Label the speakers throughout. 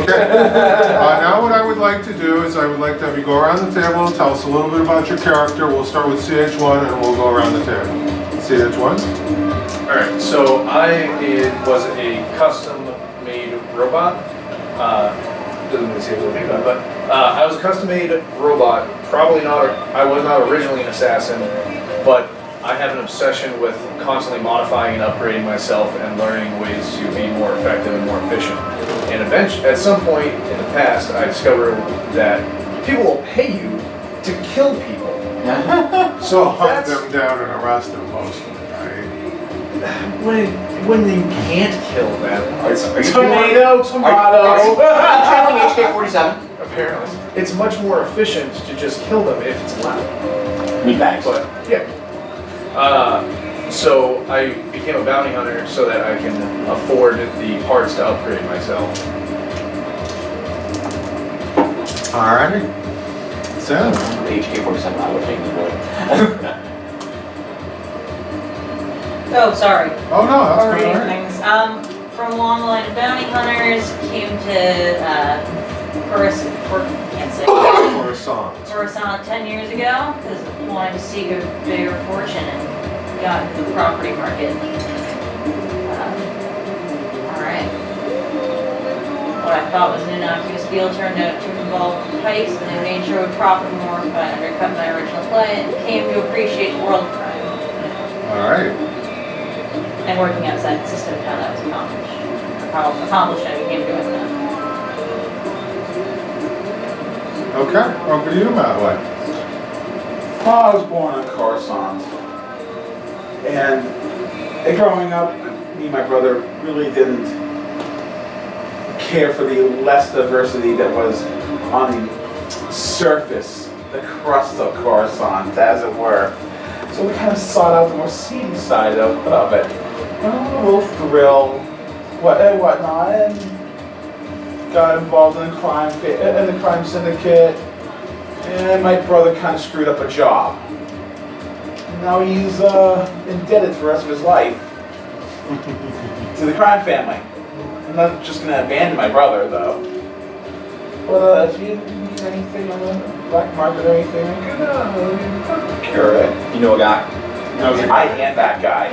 Speaker 1: Okay. Now what I would like to do is I would like to have you go around the table and tell us a little bit about your character. We'll start with CH1 and we'll go around the table. CH1?
Speaker 2: Alright, so I was a custom-made robot. Doesn't really say what I mean, but I was a custom-made robot. I was not originally an assassin, but I have an obsession with constantly modifying and upgrading myself and learning ways to be more effective and more efficient. And eventually, at some point in the past, I discovered that people will pay you to kill people.
Speaker 1: So hunt them down and arrest them mostly, right?
Speaker 2: When you can't kill them.
Speaker 3: Tomato.
Speaker 4: Channeling HK-47.
Speaker 2: Apparently. It's much more efficient to just kill them if it's allowed.
Speaker 4: Meatbags.
Speaker 2: But, yeah. So I became a bounty hunter so that I can afford the parts to upgrade myself.
Speaker 1: Alright. Sam?
Speaker 4: The HK-47 I would take the boy.
Speaker 5: Oh, sorry.
Speaker 1: Oh no, that's
Speaker 5: Already
Speaker 1: good.
Speaker 5: things. From along the line of bounty hunters, came to Coruscant 10 years ago because I wanted to seek a bigger fortune and got into the property market. Alright. What I thought was an innocuous deal turned out to involve a heist, and I made sure it would profit more if I undercut my original plan and came to appreciate world crime.
Speaker 1: Alright.
Speaker 5: And working outside the system, how that was accomplished. How accomplished I became doing that.
Speaker 1: Okay, over to you, Matt.
Speaker 3: I was born on Coruscant. And growing up, me and my brother really didn't care for the less diversity that was on the surface, the crust of Coruscant, as it were. So we kind of sought out the more seedy side of it. A little thrill, whatnot, and got involved in the crime syndicate. And my brother kind of screwed up a job. Now he's indebted for the rest of his life to the crime family. I'm not just going to abandon my brother, though. But if you need anything on the black market or anything, I can cure it.
Speaker 4: You know a guy?
Speaker 3: I am that guy.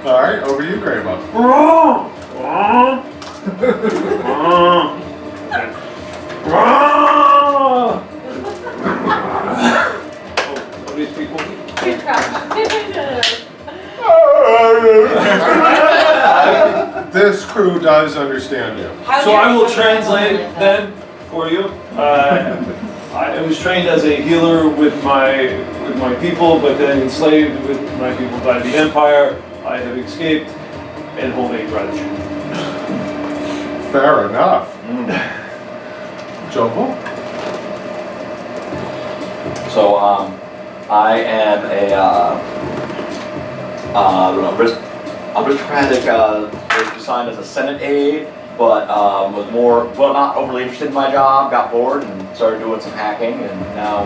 Speaker 1: Alright, over to you, Graybuck.
Speaker 6: These people.
Speaker 1: This crew does understand you.
Speaker 6: So I will translate then for you. I was trained as a healer with my people, but then enslaved with my people by the Empire. I have escaped and hold a grudge.
Speaker 1: Fair enough. Jovel?
Speaker 4: So, I am aristocratic, was assigned as a Senate aide, but was not overly interested in my job, got bored and started doing some hacking, and now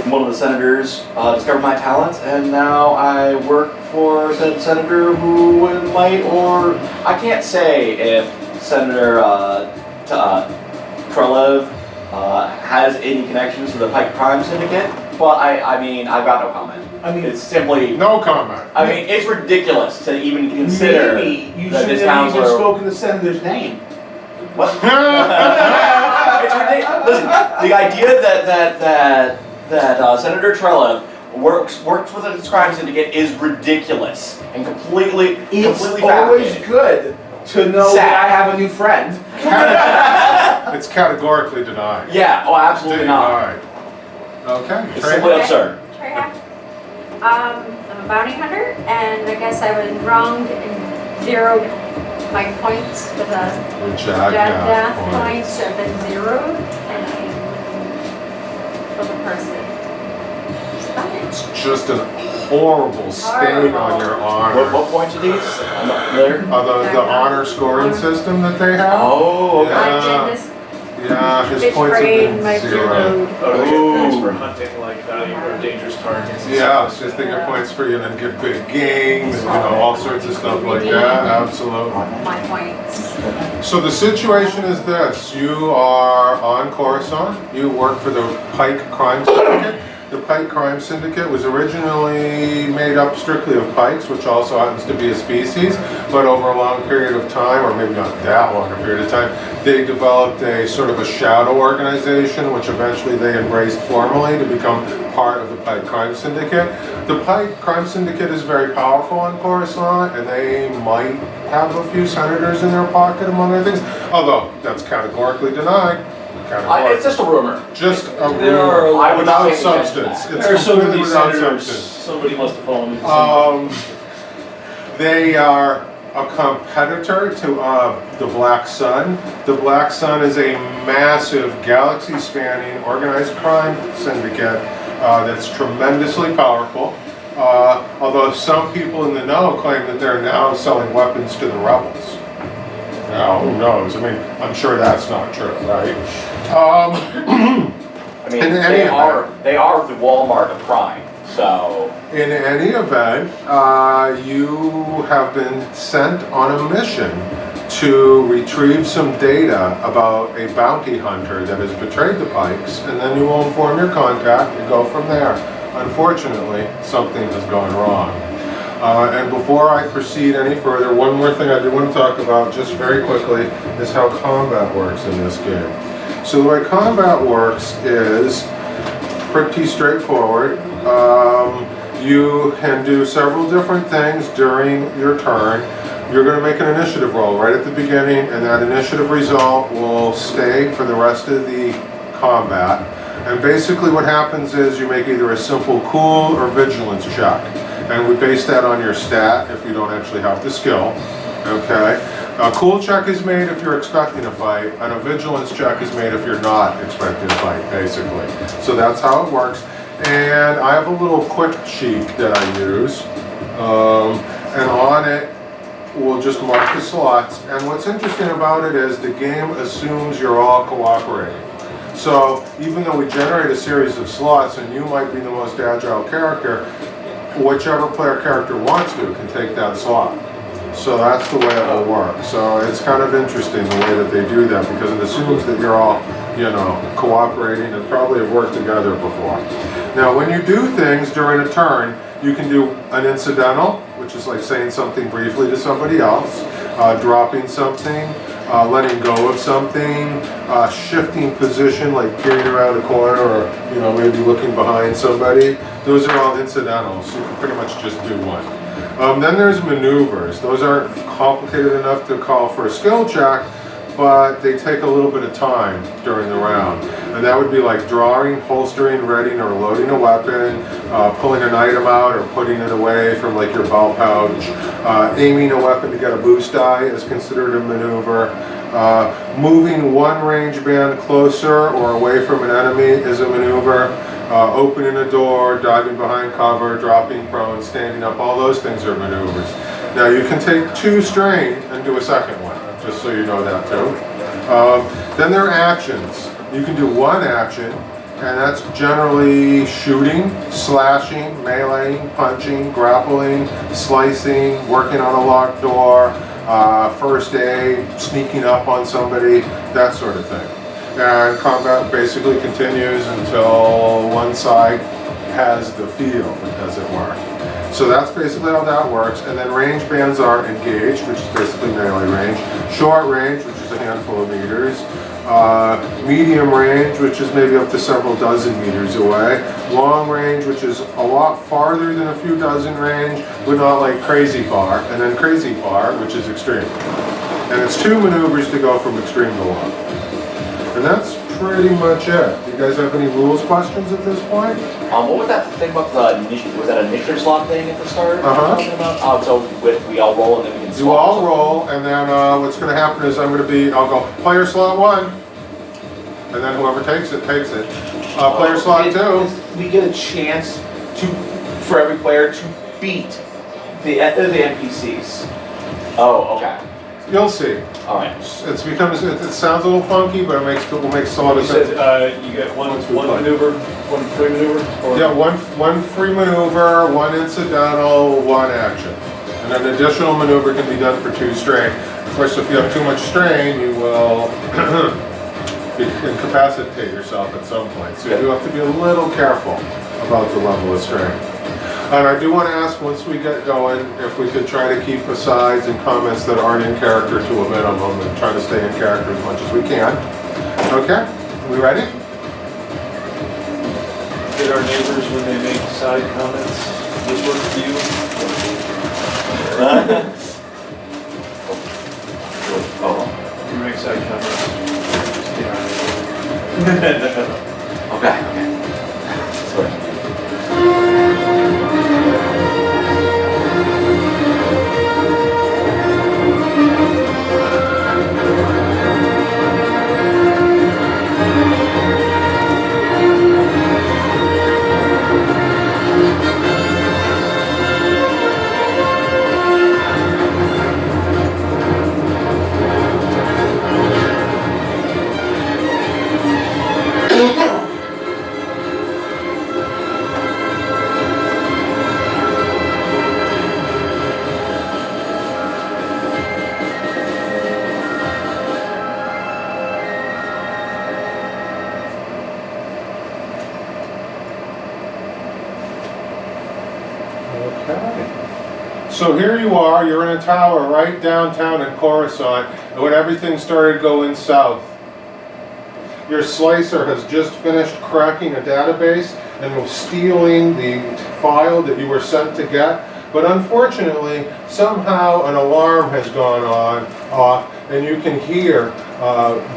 Speaker 4: one of the senators discovered my talents, and now I work for said senator who might, or I can't say if Senator Trelev has any connections to the Pike Crime Syndicate, but I mean, I've got no comment.
Speaker 3: I mean,
Speaker 4: It's simply,
Speaker 1: No comment.
Speaker 4: I mean, it's ridiculous to even consider
Speaker 3: maybe you
Speaker 4: that this
Speaker 3: shouldn't have even
Speaker 4: counselor.
Speaker 3: spoken the senator's name.
Speaker 4: What? It's ridiculous. Listen, the idea that Senator Trelev works with a crime syndicate is ridiculous and completely
Speaker 3: It's always
Speaker 4: fabricated.
Speaker 3: good to know that I have a new friend.
Speaker 1: It's categorically denied.
Speaker 4: Yeah. Oh, absolutely not.
Speaker 1: Denied. Okay.
Speaker 4: It's
Speaker 1: Trey?
Speaker 4: simply absurd.
Speaker 7: I'm a bounty hunter, and I guess I was wronged and zeroed my points with a
Speaker 1: The Jagdath
Speaker 7: points have been zeroed, and for the person.
Speaker 1: It's just a horrible stain on your honor.
Speaker 4: What points are these? I'm not familiar.
Speaker 1: The honor scoring system that they have?
Speaker 4: Oh, okay.
Speaker 1: Yeah. Yeah, his
Speaker 7: Fish
Speaker 1: points have
Speaker 7: brain
Speaker 1: been
Speaker 7: might be
Speaker 1: 0.
Speaker 7: low.
Speaker 2: Oh, to get points
Speaker 1: Ooh.
Speaker 2: for hunting like value or dangerous targets. and
Speaker 1: Yeah,
Speaker 2: stuff.
Speaker 1: just think of points for, you know, get big games, you know, all sorts of stuff like that, absolutely.
Speaker 7: My points.
Speaker 1: So the situation is this, you are on Coruscant, you work for the Pike Crime Syndicate. The Pike Crime Syndicate was originally made up strictly of pikes, which also happens to be a species, but over a long period of time, or maybe not that long a period of time, they developed a sort of a shadow organization, which eventually they embraced formally to become part of the Pike Crime Syndicate. The Pike Crime Syndicate is very powerful on Coruscant, and they might have a few senators in their pocket, among other things, although that's categorically denied.
Speaker 4: It's just a rumor.
Speaker 1: Just a
Speaker 6: There are
Speaker 1: rumor,
Speaker 4: I would not
Speaker 1: without
Speaker 4: say against
Speaker 1: substance.
Speaker 4: that.
Speaker 1: It's
Speaker 6: There are so
Speaker 1: completely
Speaker 6: many
Speaker 1: without
Speaker 6: senators.
Speaker 1: substance.
Speaker 6: Somebody must have fallen into
Speaker 1: They are a competitor to the Black Sun. The Black Sun is a massive galaxy-spanning organized crime syndicate that's tremendously powerful. Although some people in the know claim that they're now selling weapons to the rebels. Now, who knows? I mean, I'm sure that's not true, right?
Speaker 4: I mean,
Speaker 1: In any
Speaker 4: they
Speaker 1: event.
Speaker 4: are the Walmart of crime. So
Speaker 1: In any event, you have been sent on a mission to retrieve some data about a bounty hunter that has betrayed the Pikes, and then you will inform your contact and go from there. Unfortunately, something has gone wrong. And before I proceed any further, one more thing I do want to talk about just very quickly is how combat works in this game. So the way combat works is pretty straightforward. You can do several different things during your turn. You're going to make an initiative roll right at the beginning, and that initiative result will stay for the rest of the combat. And basically what happens is you make either a simple cool or vigilance check. And we base that on your stat if you don't actually have the skill. Okay? A cool check is made if you're expecting a fight, and a vigilance check is made if you're not expecting a fight, basically. So that's how it works. And I have a little quick sheet that I use. And on it, we'll just mark the slots. And what's interesting about it is the game assumes you're all cooperating. So even though we generate a series of slots and you might be the most agile character, whichever player character wants to can take that slot. So that's the way it will work. So it's kind of interesting the way that they do that because it assumes that you're all, you know, cooperating and probably have worked together before. Now when you do things during a turn, you can do an incidental, which is like saying something briefly to somebody else, dropping something, letting go of something, shifting position, like peering around a corner or, you know, maybe looking behind somebody. Those are all incidentals. You can pretty much just do one. Then there's maneuvers. Those aren't complicated enough to call for a skill check, but they take a little bit of time during the round. And that would be like drawing, holstering, readying, or loading a weapon, pulling an item out or putting it away from like your belt pouch, aiming a weapon to get a boost die is considered a maneuver. Moving one range band closer or away from an enemy is a maneuver. Opening a door, diving behind cover, dropping prone, standing up, all those things are maneuvers. Now you can take 2 strain and do a second one, just so you know that too. Then there are actions. You can do 1 action, and that's generally shooting, slashing, meleeing, punching, grappling, slicing, working on a locked door, first aid, sneaking up on somebody, that sort of thing. And combat basically continues until one side has the field, as it were. So that's basically how that works. And then range bands are engaged, which is basically melee range. Short range, which is a handful of meters. Medium range, which is maybe up to several dozen meters away. Long range, which is a lot farther than a few dozen range, but not like crazy far. And then crazy far, which is extreme. And it's 2 maneuvers to go from extreme to long. And that's pretty much it. Do you guys have any rules questions at this point?
Speaker 4: what was that thing about the initiative? Was that an initiative slot thing at the start?
Speaker 1: Uh-huh.
Speaker 4: Talking about? So we all roll and then we can swap.
Speaker 1: You all roll, and then what's going to happen is I'll go player slot 1, and then whoever takes it, takes it. Player slot 2.
Speaker 3: We get a chance for every player to beat the NPCs.
Speaker 4: Oh, okay.
Speaker 1: You'll see.
Speaker 4: All right.
Speaker 1: It sounds a little funky, but it makes a lot
Speaker 6: You
Speaker 1: of sense.
Speaker 6: said you get one maneuver, one free maneuver? Or?
Speaker 1: Yeah, one free maneuver, one incidental, one action. And an additional maneuver can be done for 2 strain. Of course, if you have too much strain, you will incapacitate yourself at some point. So you do have to be a little careful about the level of strain. And I do want to ask, once we get going, if we could try to keep asides and comments that aren't in character to a minimum and try to stay in character as much as we can. Okay, we ready?
Speaker 6: Did our neighbors, when they make side comments, this work for you?
Speaker 4: Oh.
Speaker 6: You make side comments.
Speaker 4: Okay. Sorry.
Speaker 1: So here you are, you're in a tower right downtown in Coruscant, and when everything started going south, your slicer has just finished cracking a database and was stealing the file that you were sent to get. But unfortunately, somehow an alarm has gone off, and you can hear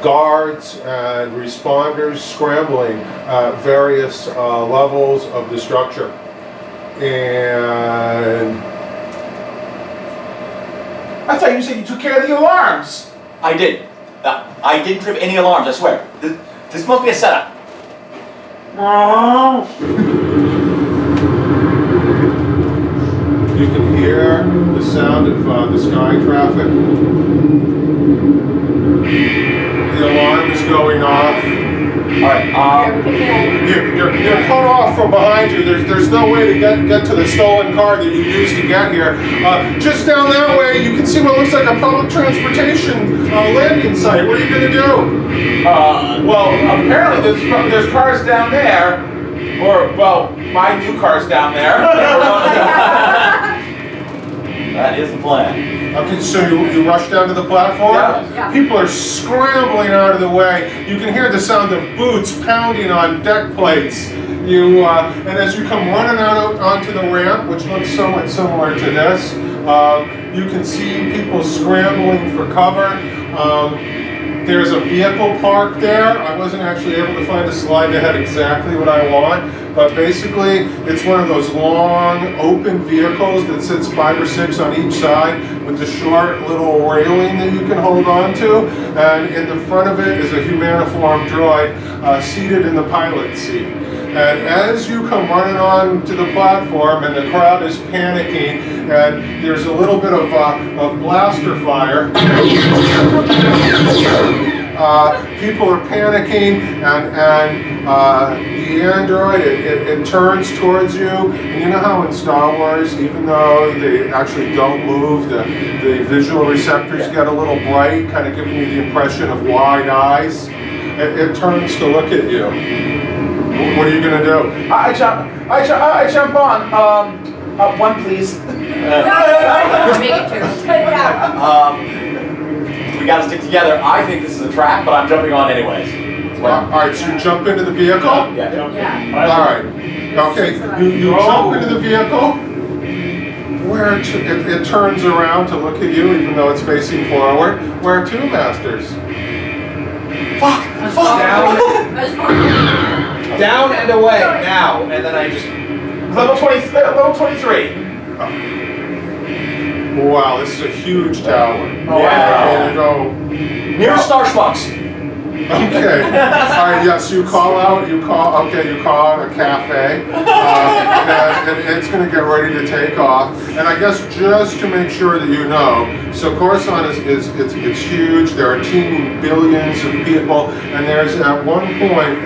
Speaker 1: guards and responders scrambling at various levels of the structure. And
Speaker 3: I thought you said you took care of the alarms.
Speaker 4: I did. I didn't trip any alarms, I swear. This must be a setup.
Speaker 1: you can hear the sound of the sky traffic. The alarm is going off.
Speaker 4: Alright,
Speaker 1: You're cut off from behind you. There's no way to get to the stolen car that you used to get here. Just down that way, you can see what looks like a public transportation landing site. What are you going to do?
Speaker 3: Well, apparently there's cars down there. Or, well, my new car's down there.
Speaker 4: that is the plan.
Speaker 1: Okay, so you rush down to the platform?
Speaker 3: Yeah.
Speaker 1: People are scrambling out of the way. You can hear the sound of boots pounding on deck plates. And as you come running out onto the ramp, which looks somewhat similar to this, you can see people scrambling for cover. There's a vehicle parked there. I wasn't actually able to find a slide that had exactly what I want, but basically it's one of those long open vehicles that sits 5 or 6 on each side with the short little railing that you can hold on to, and in the front of it is a humaniform droid seated in the pilot's seat. And as you come running on to the platform and the crowd is panicking and there's a little bit of blaster fire, people are panicking and the android, it turns towards you. And you know how in Star Wars, even though they actually don't move, the visual receptors get a little bright, kind of giving you the impression of wide eyes. It turns to look at you. What are you gonna do?
Speaker 3: I jump on. One please.
Speaker 7: Make it two.
Speaker 4: We gotta stick together. I think this is a trap, but I'm jumping on anyways.
Speaker 1: Alright, so you jump into the vehicle?
Speaker 4: Yeah.
Speaker 7: Yeah.
Speaker 1: Alright. Okay, you jump into the vehicle, where it turns around to look at you, even though it's facing forward. Where are 2 masters?
Speaker 4: Fuck!
Speaker 2: Down and away now, and then I just
Speaker 3: Level 23.
Speaker 1: Wow, this is a huge tower.
Speaker 3: Oh,
Speaker 4: Yeah.
Speaker 1: And you go,
Speaker 4: Near Starbucks.
Speaker 1: Okay. All right. Yes, you call out. You call out a cafe, and it's going to get ready to take off. And I guess just to make sure that you know, so Coruscant is it's huge. There are teeming billions of people, and there's at one point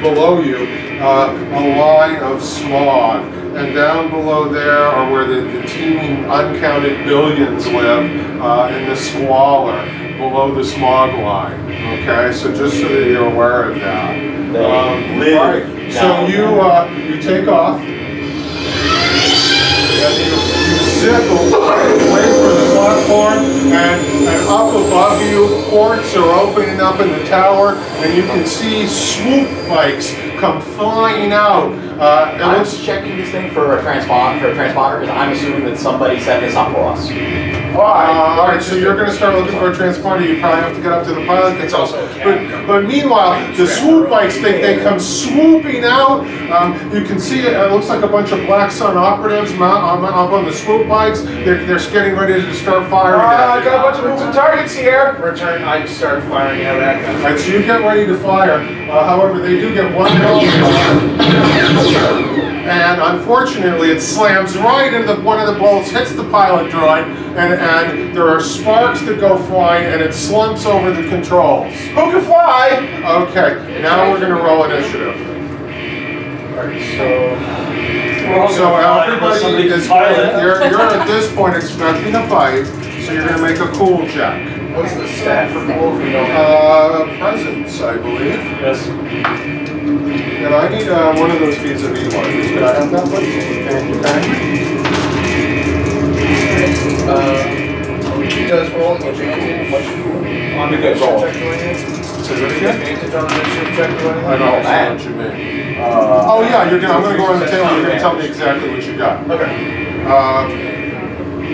Speaker 1: below you a line of smog. And down below there are where the teeming uncounted billions live in the squalor below the smog line. Okay, so just so that you're aware of that.
Speaker 4: Live
Speaker 1: right. So you take off and you zip away from the platform and up above you ports are opening up in the tower and you can see swoop bikes come flying out.
Speaker 4: I was checking this thing for a transponder because I'm assuming that somebody set this up for us.
Speaker 1: All right, so you're going to start looking for a transponder. You probably have to get up to the pilot controls. But meanwhile, the swoop bikes, they come swooping out. You can see it looks like a bunch of Black Sun operatives up on the swoop bikes. They're getting ready to start firing at
Speaker 3: I got a bunch of moving targets here.
Speaker 2: Return, I start firing out at them.
Speaker 1: All right, so you get ready to fire. However, they do get one roll. And unfortunately, it slams right into one of the bolts, hits the pilot droid, and there are sparks that go flying, and it slumps over the controls.
Speaker 3: Who can fly?
Speaker 1: Okay, now we're going to roll initiative.
Speaker 2: Alright,
Speaker 1: So everybody is you're at this point expecting a fight, so you're going to make a cool check.
Speaker 2: what's the stat for cool if we don't have?
Speaker 1: Presence, I believe.
Speaker 6: Yes.
Speaker 1: And I need one of those vis-a-vis markers. Could I have that, please? Thank you,
Speaker 2: You guys roll advantage on the
Speaker 3: good roll.
Speaker 2: check or anything?
Speaker 1: Say that again?
Speaker 2: Advantage on the initiative check or anything?
Speaker 1: I don't know what you mean. Oh yeah, I'm going to go around the table. You're going to tell me exactly what you got.
Speaker 2: Okay.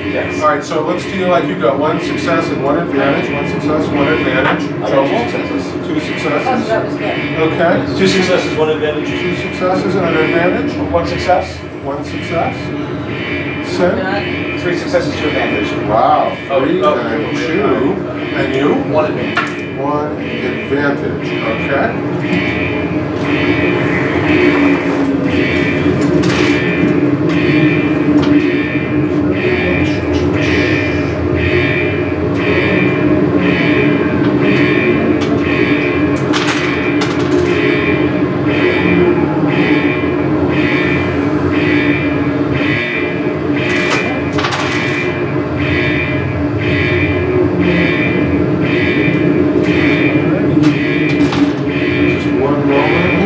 Speaker 3: Yes.
Speaker 1: All right, so let's do like you got one success and one advantage. One success, one advantage.
Speaker 4: I got 2 successes.
Speaker 1: 2
Speaker 5: Oh,
Speaker 1: successes.
Speaker 5: that was good.
Speaker 1: Okay.
Speaker 6: 2 successes, 1 advantage.
Speaker 1: 2 successes and an advantage.
Speaker 3: One success.
Speaker 1: 1 success. Sim.
Speaker 5: Good.
Speaker 3: 3 successes, 2 advantage.
Speaker 1: Wow. 3
Speaker 2: Oh,
Speaker 1: and 2. And you?
Speaker 2: One advantage.
Speaker 1: 1 advantage. Okay. Just one moment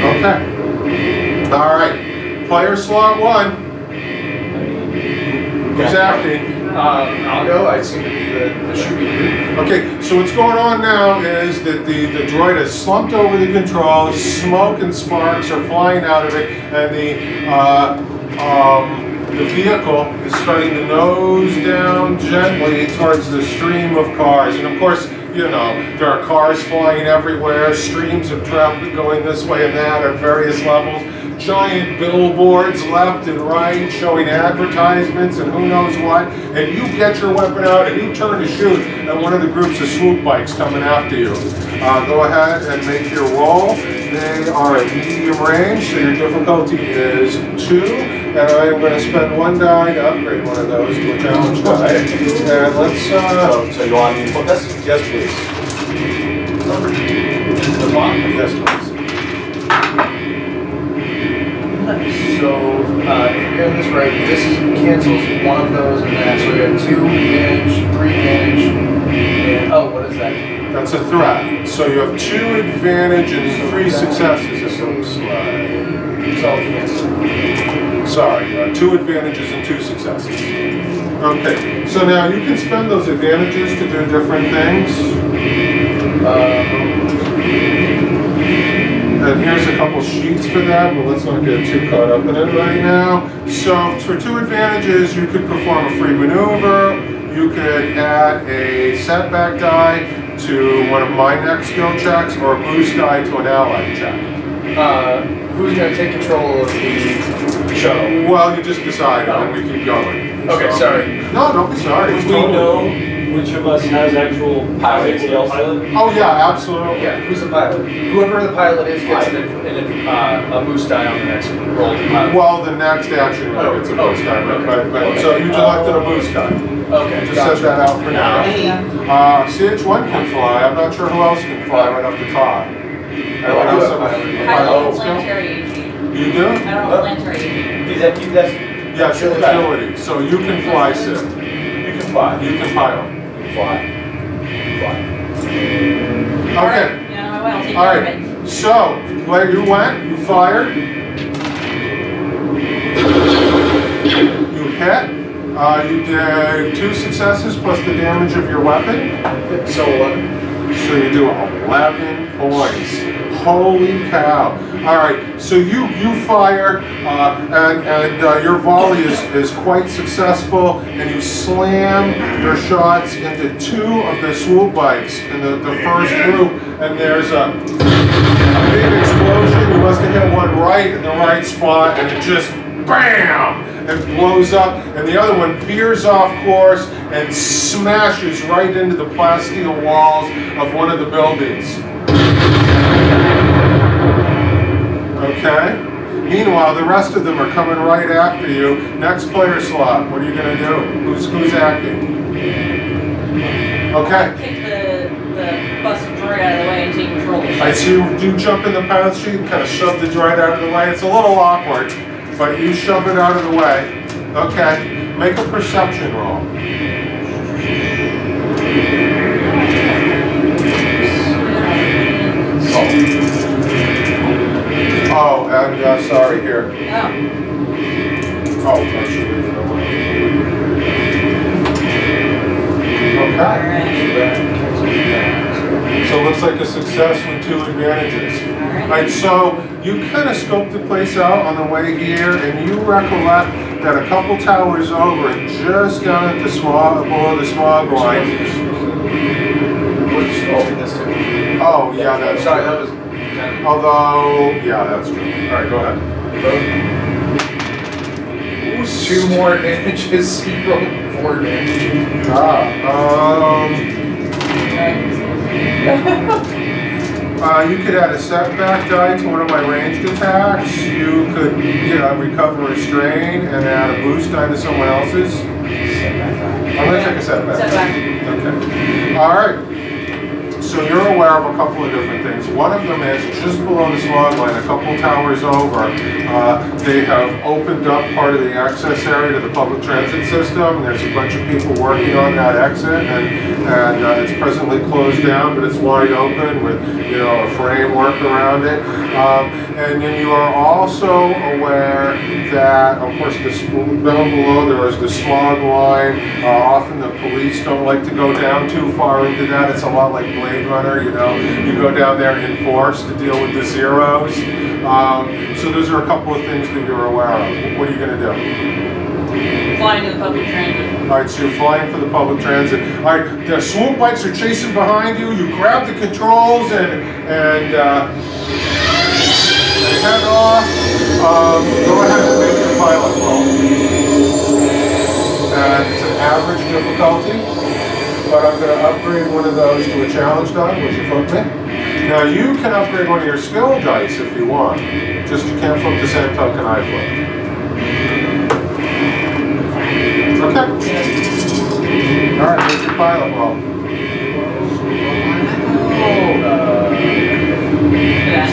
Speaker 1: Okay. All right. Player slot 1. Who's acting?
Speaker 2: I'll go. I seem to be the shooting.
Speaker 1: Okay, so what's going on now is that the droid has slumped over the controls, smoke and sparks are flying out of it, and the vehicle is starting to nose down gently towards the stream of cars. And of course, you know, there are cars flying everywhere, streams of traffic going this way and that at various levels. Giant billboards left and right showing advertisements and who knows what, and you get your weapon out and you turn to shoot at one of the groups of swoop bikes coming after you. Go ahead and make your roll. They are at medium range, so your difficulty is 2, and I'm going to spend 1 die to upgrade one of those to a challenge die. And let's,
Speaker 4: So you want me to flip this?
Speaker 1: yes please.
Speaker 2: The bottom.
Speaker 1: Yes please.
Speaker 2: So, if I'm getting this right, this cancels one of those, and then so we have 2 advantage, 3 advantage, and what is that?
Speaker 1: That's a threat. So you have 2 advantage and 3 successes, it looks like.
Speaker 2: So cancel.
Speaker 1: Sorry, 2 advantages and 2 successes. Okay, so now you can spend those advantages to do different things. And here's a couple sheets for that, but let's not get too caught up in it right now. So for 2 advantages, you could perform a free maneuver, you could add a setback die to one of my next skill checks, or a boost die to an ally check.
Speaker 2: Who's gonna take control of the shuttle?
Speaker 1: Well, you just decide and we keep going.
Speaker 2: Okay,
Speaker 1: So-
Speaker 2: sorry.
Speaker 1: No, don't be sorry. It's
Speaker 6: Would we
Speaker 1: totally-
Speaker 6: know which of us has actual
Speaker 3: Pilot skills.
Speaker 6: pilot?
Speaker 1: Oh yeah, absolutely.
Speaker 2: Yeah, who's the pilot? Whoever the pilot is gets a boost die on the next roll to pilot.
Speaker 1: Well, the next action roll gets a boost die, but so you selected a boost die.
Speaker 2: Okay,
Speaker 1: Just
Speaker 2: gotcha.
Speaker 1: set that out for now. CH1 can fly. I'm not sure who else can fly right off the top.
Speaker 2: I
Speaker 1: Anyone
Speaker 2: do
Speaker 1: else
Speaker 2: have
Speaker 1: have
Speaker 2: pilot.
Speaker 5: I
Speaker 1: pilot
Speaker 5: don't
Speaker 1: skill?
Speaker 5: planetary AG.
Speaker 1: You do?
Speaker 5: I don't have planetary AG.
Speaker 3: That's,
Speaker 1: Yeah, it's agility. So you can fly, Sid.
Speaker 3: you can fly.
Speaker 1: You can pilot.
Speaker 3: Fly. Fly.
Speaker 1: Okay.
Speaker 5: Yeah, no, I'll take
Speaker 1: All
Speaker 5: care of
Speaker 1: right.
Speaker 5: it.
Speaker 1: So where you went, you fired. You hit. You did 2 successes plus the damage of your weapon.
Speaker 2: So
Speaker 1: So you do 11 points. Holy cow. All right, so you fire, and your volley is quite successful, and you slam your shots into 2 of the swoop bikes in the first group, and there's a big explosion. You must have hit one right in the right spot, and it just BAM! It blows up, and the other one veers off course and smashes right into the plasteel walls of one of the buildings. Okay? Meanwhile, the rest of them are coming right after you. Next player slot, what are you gonna do? Who's acting? Okay.
Speaker 5: Kick the busted droid out of the way and take control of the ship.
Speaker 1: I see you jump in the pilot seat and kind of shove the droid out of the way. It's a little awkward, but you shove it out of the way. Okay, make a perception roll. Oh, and sorry, here.
Speaker 5: Oh,
Speaker 1: Oh, I should leave it away. Okay,
Speaker 5: alright.
Speaker 1: so it looks like a success with 2 advantages.
Speaker 5: Alright.
Speaker 1: Alright, so you kind of scoped the place out on the way here, and you recollect that a couple towers over, just down at the smog, below the smog line.
Speaker 2: We're just open this too.
Speaker 1: Oh, yeah, that's
Speaker 2: Sorry,
Speaker 1: true.
Speaker 2: that was kind of.
Speaker 1: Although, yeah, that's true. Alright, go ahead.
Speaker 2: 2 more advantages, 0 4 advantages.
Speaker 1: You could add a setback die to one of my ranged attacks. You could recover a strain and add a boost die to someone else's. I'm gonna take a setback. Okay. All right. So you're aware of a couple of different things. One of them is just below the smog line, a couple towers over, they have opened up part of the access area to the public transit system. There's a bunch of people working on that exit, and it's presently closed down, but it's wide open with a framework around it. And then you are also aware that, of course, down below there is the smog line. Often the police don't like to go down too far into that. It's a lot like Blade Runner, you go down there in force to deal with the zeros. So those are a couple of things that you're aware of. What are you going to do?
Speaker 5: Flying to the public transit.
Speaker 1: All right, so you're flying for the public transit. All right, the swoop bikes are chasing behind you. You grab the controls and head off. Go ahead and make your pilot roll. And it's an average difficulty, but I'm going to upgrade one of those to a challenge die. Would you flip me? Now you can upgrade one of your skill dice if you want. Just you can't flip the same token I flipped. Okay. All right, make your pilot roll.
Speaker 5: Yeah.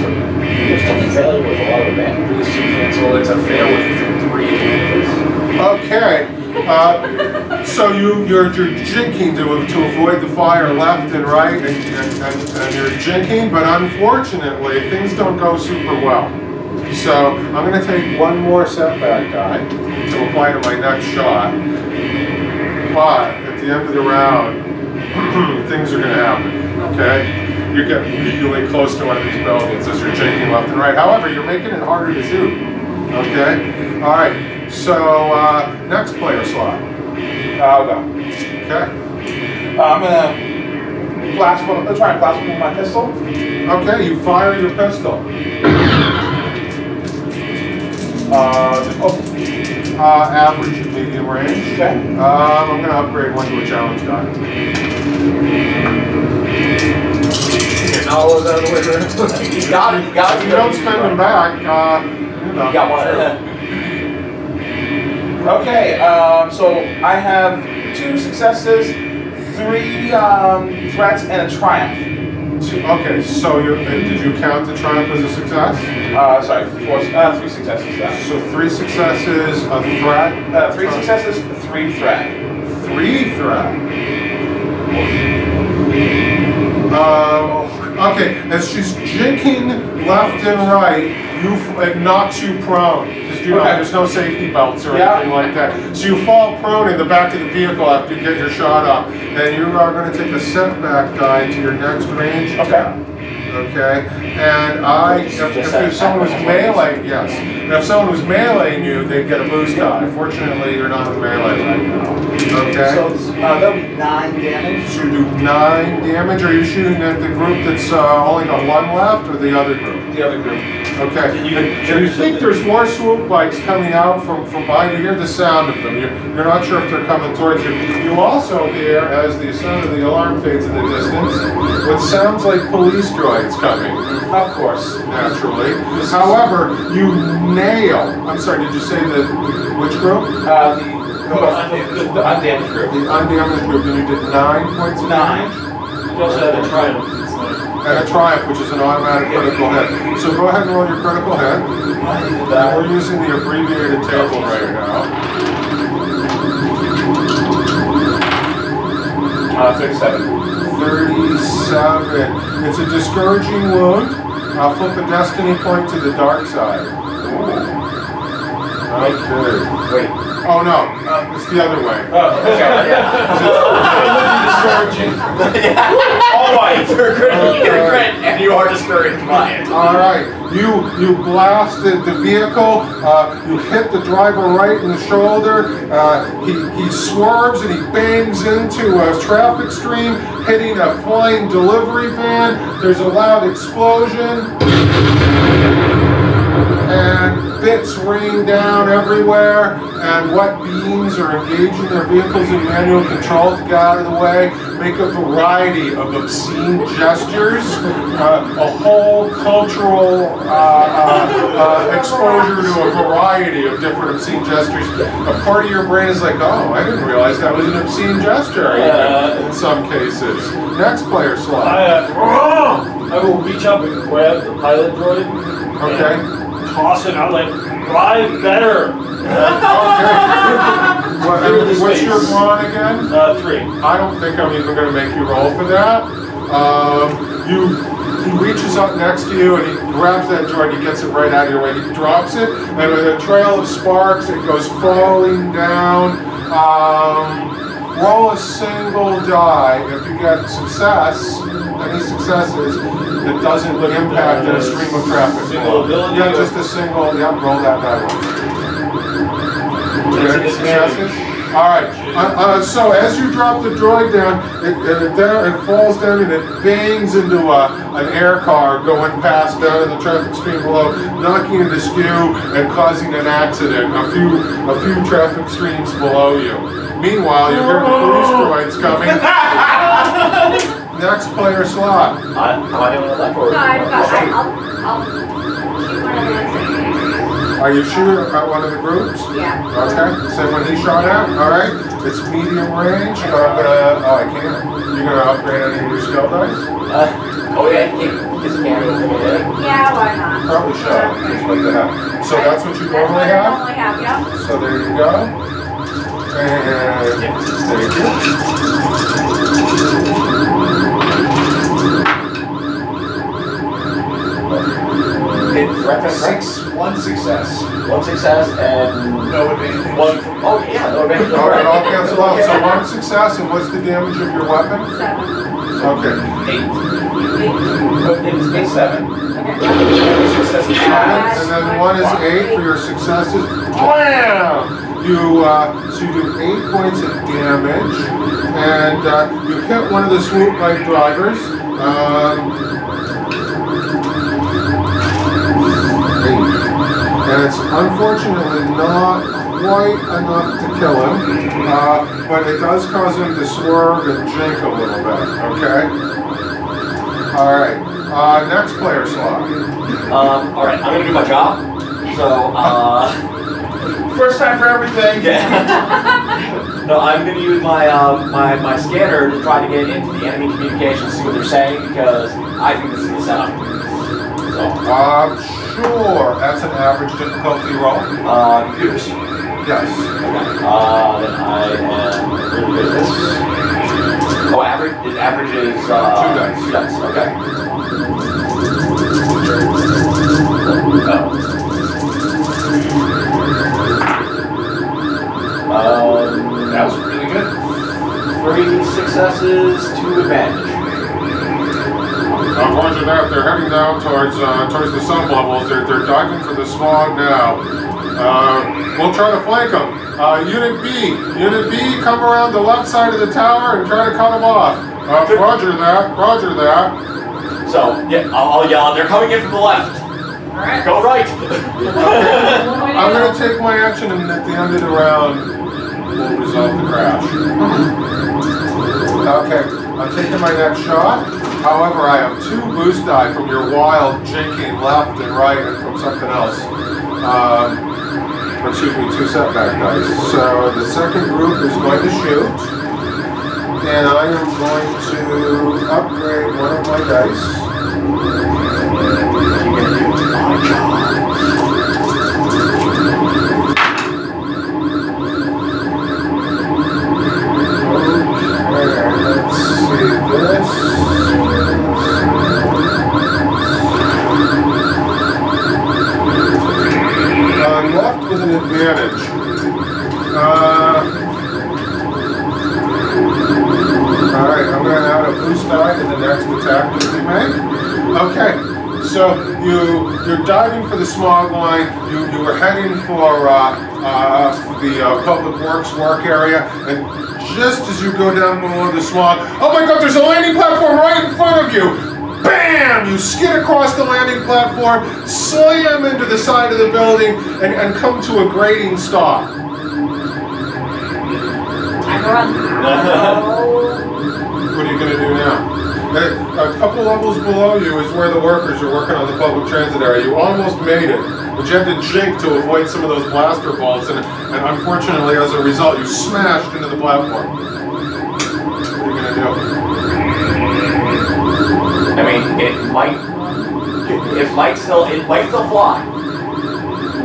Speaker 3: Just a failure with a lot of advantages.
Speaker 2: Cancel. It's a fail with 3 advantages.
Speaker 1: Okay. So you're jinking to avoid the fire left and right, and you're jinking, but unfortunately things don't go super well. So I'm going to take one more setback die to apply to my next shot. But at the end of the round, things are going to happen. Okay. You get really close to one of these buildings as you're jinking left and right. However, you're making it harder to shoot. Okay. All right. So next player slot.
Speaker 3: I'll go.
Speaker 1: Okay.
Speaker 3: I'm gonna blast one. Let's try and blast one with my pistol.
Speaker 1: Okay, you fire your pistol. Average, medium range.
Speaker 3: Okay.
Speaker 1: I'm gonna upgrade one to a challenge die.
Speaker 2: Getting all those out of the way.
Speaker 4: You got it.
Speaker 1: If you don't spend them back, you know.
Speaker 4: You got one.
Speaker 3: Okay. So I have 2 successes, 3 threats, and a triumph.
Speaker 1: Okay, so did you count the triumph as a success?
Speaker 3: Sorry, 3 successes.
Speaker 1: So 3 successes, a threat.
Speaker 3: 3 successes, 3 threat.
Speaker 1: 3 threat. Okay, as she's jinking left and right, it knocks you prone. Because you know
Speaker 3: Okay.
Speaker 1: there's no safety belts or
Speaker 3: Yeah.
Speaker 1: anything like that. So you fall prone in the back of the vehicle after you get your shot off. And you are going to take a setback die to your next range.
Speaker 3: Okay.
Speaker 1: Okay, and if someone was meleeing, yes, if someone was meleeing you, they'd get a boost die. Fortunately, you're not in melee right now. Okay.
Speaker 3: So that'll be 9 damage.
Speaker 1: So you do 9 damage. Are you shooting at the group that's only got 1 left, or the other group?
Speaker 3: The other group.
Speaker 1: Okay. Do you think there's more swoop bikes coming out from behind? You hear the sound of them. You're not sure if they're coming towards you. You also hear, as the sound of the alarm fades in the distance, what sounds like police droids coming.
Speaker 3: Of course.
Speaker 1: Naturally. However, you nail. I'm sorry. Did you say which group?
Speaker 3: The undamaged group.
Speaker 1: The undamaged group. And you did 9 points of
Speaker 3: 9.
Speaker 1: damage.
Speaker 6: You also had a triumph. It's like,
Speaker 1: And a triumph, which is an automatic critical hit. So go ahead and roll your critical hit. We're using the abbreviated table right now.
Speaker 3: 37.
Speaker 1: 37. It's a discouraging wound. Flip a destiny point to the dark side. Okay.
Speaker 3: Wait.
Speaker 1: Oh no, it's the other way.
Speaker 3: Oh, okay. Discouraging.
Speaker 4: Always. You're a crit, and you are discouraged by it.
Speaker 1: All right, you blasted the vehicle. You hit the driver right in the shoulder. He swerves and he bangs into a traffic stream, hitting a flying delivery van. There's a loud explosion, and bits rain down everywhere. And what beings are engaging their vehicles in manual control to get out of the way? Make a variety of obscene gestures, a whole cultural exposure to a variety of different obscene gestures. A part of your brain is like, oh, I didn't realize that was an obscene gesture, in some cases. Next player slot.
Speaker 6: I will reach up and grab the pilot droid.
Speaker 1: Okay.
Speaker 6: And toss it out like, drive better.
Speaker 1: What's your brawn again?
Speaker 6: 3.
Speaker 1: I don't think I'm even going to make you roll for that. He reaches up next to you and he grabs that droid, he gets it right out of your way, he drops it, and with a trail of sparks, it goes falling down. Roll a single die. If you get success, any successes, it doesn't impact a stream of traffic.
Speaker 6: Single ability?
Speaker 1: Yeah, just a single, roll that die once. Any successes? Alright, so as you drop the droid down, it falls down and it bangs into an air car going past down in the traffic stream below, knocking it askew and causing an accident a few traffic streams below you. Meanwhile, you hear the police droids coming. Next player slot.
Speaker 4: Am I the one left? Or?
Speaker 7: No, I'll shoot one of the ones that
Speaker 1: Are you shooting at one of the groups?
Speaker 7: Yeah.
Speaker 1: Okay, same one he shot at. Alright, it's medium range. I can't. You gonna upgrade any of your skill dice?
Speaker 4: Yeah, his camera.
Speaker 7: Yeah, why not?
Speaker 1: Probably should. Just like that. So that's what you normally
Speaker 7: That's what I
Speaker 1: have?
Speaker 7: normally have, yeah.
Speaker 1: So there you go. And thank you.
Speaker 2: One success.
Speaker 4: One success and
Speaker 2: No advantage.
Speaker 4: one. Oh yeah, no advantage.
Speaker 1: All right, I'll cancel out. So one success, and what's the damage of your weapon?
Speaker 7: 7.
Speaker 1: Okay.
Speaker 3: 8. It's 7.
Speaker 7: Okay.
Speaker 3: Successes.
Speaker 1: And then one is 8 for your successes. Blam! so you do 8 points of damage, and you hit one of the swoop bike drivers. 8. And it's unfortunately not quite enough to kill him, but it does cause him to swerve and jink a little bit, okay? Alright, next player slot.
Speaker 4: Alright, I'm gonna do my job. So,
Speaker 3: First time for everything.
Speaker 4: yeah. No, I'm gonna use my my scanner to try to get into the enemy communications, see what they're saying, because I think this is the setup. So,
Speaker 1: Sure, that's an average difficulty roll.
Speaker 4: computers.
Speaker 1: Yes.
Speaker 4: Okay. Then I am really good at this. Oh, average is
Speaker 1: 2 dice.
Speaker 4: 2 dice. Okay.
Speaker 2: That was really good.
Speaker 4: 3 successes, 2 advantage.
Speaker 1: Roger that, they're heading down towards the sub levels. They're diving for the smog now. We'll try to flank them. Unit B, come around the left side of the tower and try to cut them off. Roger that.
Speaker 4: So, yeah, I'll yell, they're coming in from the left.
Speaker 5: Alright.
Speaker 4: Go right.
Speaker 1: I'm going to take my action, and at the end of the round, we'll resolve the crash. Okay, I'm taking my next shot. However, I have 2 boost die from your wild jinking left and right and from something else. Excuse me, 2 setback dice. So the second group is going to shoot. And I am going to upgrade one of my dice. Let's see this. I'm left with an advantage. Alright, I'm going to add a boost die to the next attack that we make. Okay, so you're diving for the smog line. You were heading for the public works work area, and just as you go down below the smog, oh my god, there's a landing platform right in front of you! Bam! You skid across the landing platform, slam into the side of the building, and come to a grating stop.
Speaker 5: I run.
Speaker 1: What are you going to do now? A couple levels below you is where the workers are working on the public transit area. You almost made it, but you had to jink to avoid some of those blaster bolts, and unfortunately, as a result, you smashed into the platform. What are you going to do?
Speaker 4: I mean, it might still fly.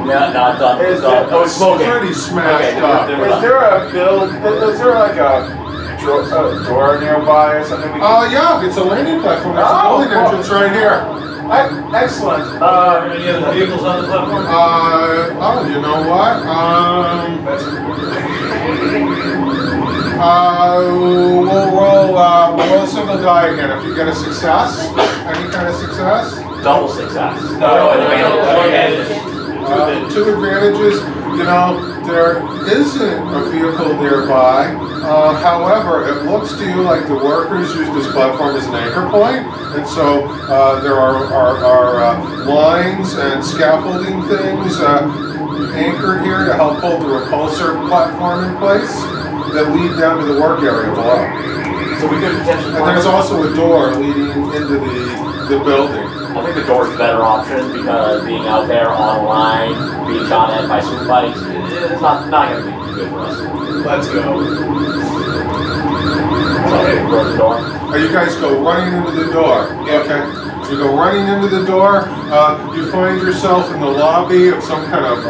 Speaker 4: No, not done.
Speaker 3: Is
Speaker 4: Oh, it's smoking.
Speaker 1: Pretty smashed
Speaker 4: Okay,
Speaker 1: up.
Speaker 3: Is there a build? Is there like a door nearby or something?
Speaker 1: Yeah, it's a landing platform. There's a building entrance right here.
Speaker 3: Excellent.
Speaker 6: Any other vehicles on the platform?
Speaker 1: You know what? We'll roll a single die again. If you get a success, any kind of success,
Speaker 4: Double success.
Speaker 3: No,
Speaker 4: advantage.
Speaker 1: 2 advantages. You know, there isn't a vehicle nearby. However, it looks to you like the workers use this platform as an anchor point, and so there are lines and scaffolding things anchored here to help hold the repulsor platform in place that lead down to the work area below.
Speaker 4: So we could potentially.
Speaker 1: And there's also a door leading into the building.
Speaker 4: I think the door's a better option because being out there online, being shot at by super bikes, it's not going to be too good for us.
Speaker 2: Let's go.
Speaker 4: So we close the door.
Speaker 1: You guys go running into the door. Okay. You go running into the door. You find yourself in the lobby of some kind of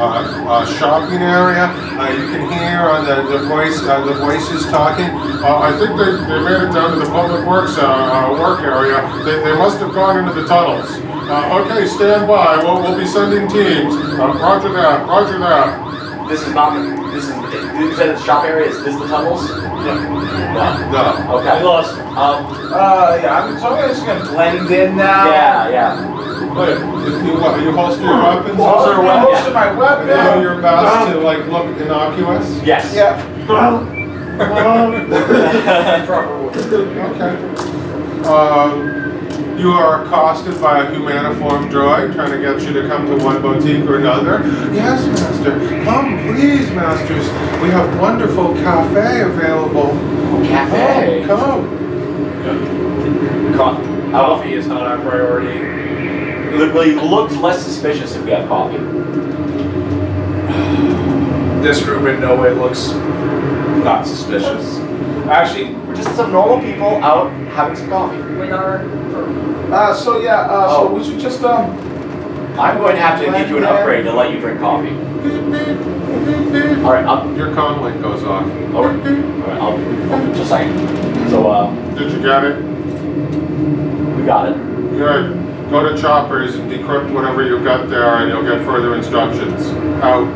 Speaker 1: shopping area. You can hear on the voices talking. I think they made it down to the public works work area. They must have gone into the tunnels. Okay, stand by. We'll be sending teams. Roger that. Roger that.
Speaker 4: This is not. This is. You said it's shop area. Is this the tunnels? No.
Speaker 1: No.
Speaker 4: Okay.
Speaker 6: We lost.
Speaker 3: Yeah. So I'm just gonna blend in now.
Speaker 4: Yeah.
Speaker 1: You holster your weapons?
Speaker 3: Holster
Speaker 4: weapon,
Speaker 3: my
Speaker 1: And
Speaker 3: weapon.
Speaker 1: you do your best to like look innocuous?
Speaker 4: Yes.
Speaker 3: Yeah.
Speaker 2: Proper order.
Speaker 1: Okay. You are accosted by a humaniform droid trying to get you to come to one boutique or another. Yes, master. Come, please, masters. We have wonderful cafe available.
Speaker 4: Cafe.
Speaker 1: Come.
Speaker 2: Coffee is not our priority.
Speaker 4: It looks less suspicious if we have coffee.
Speaker 2: This room in no way looks not suspicious. Actually,
Speaker 4: We're just some normal people out having some coffee.
Speaker 5: With our,
Speaker 3: So we should just
Speaker 4: I'm going to have to give you an upgrade to let you drink coffee. All right,
Speaker 1: Your comm link goes off.
Speaker 4: all right, I'll just a second. So,
Speaker 1: Did you get it?
Speaker 4: we got it.
Speaker 1: Good. Go to Choppers and decrypt whatever you've got there and you'll get further instructions. Out.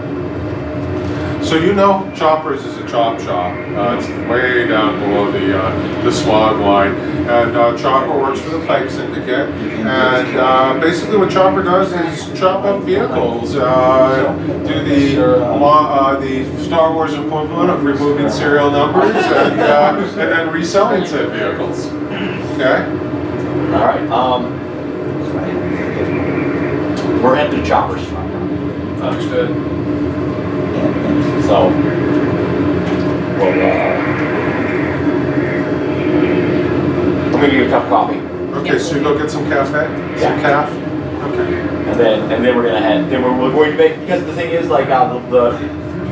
Speaker 1: So you know Choppers is a chop shop. It's way down below the smog line. And Chopper works for the Pike Syndicate. And basically what Chopper does is chop up vehicles. Do the Star Wars equivalent of removing serial numbers and then reselling said vehicles. Okay?
Speaker 4: All right. We're heading to Choppers.
Speaker 2: understood.
Speaker 4: So, well, I'm gonna get a cup of coffee,
Speaker 1: Okay, so you go get some cafe? Some
Speaker 4: Yeah.
Speaker 1: caf? Okay.
Speaker 4: and then we're gonna head. Then we're going to make, because the thing is like the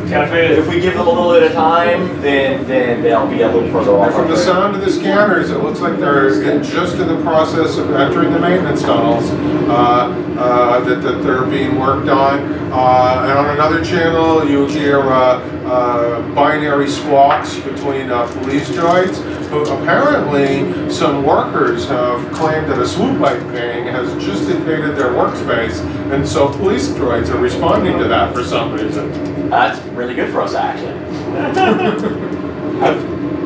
Speaker 6: Cafe
Speaker 4: if we give them a little bit of time, then they'll be a little further off.
Speaker 1: And from the sound of the scanners, it looks like they're just in the process of entering the maintenance tunnels that they're being worked on. And on another channel, you hear binary squawks between police droids. Who apparently, some workers have claimed that a swoop bike gang has just invaded their workspace, and so police droids are responding to that for some reason.
Speaker 4: That's really good for us, actually.
Speaker 3: And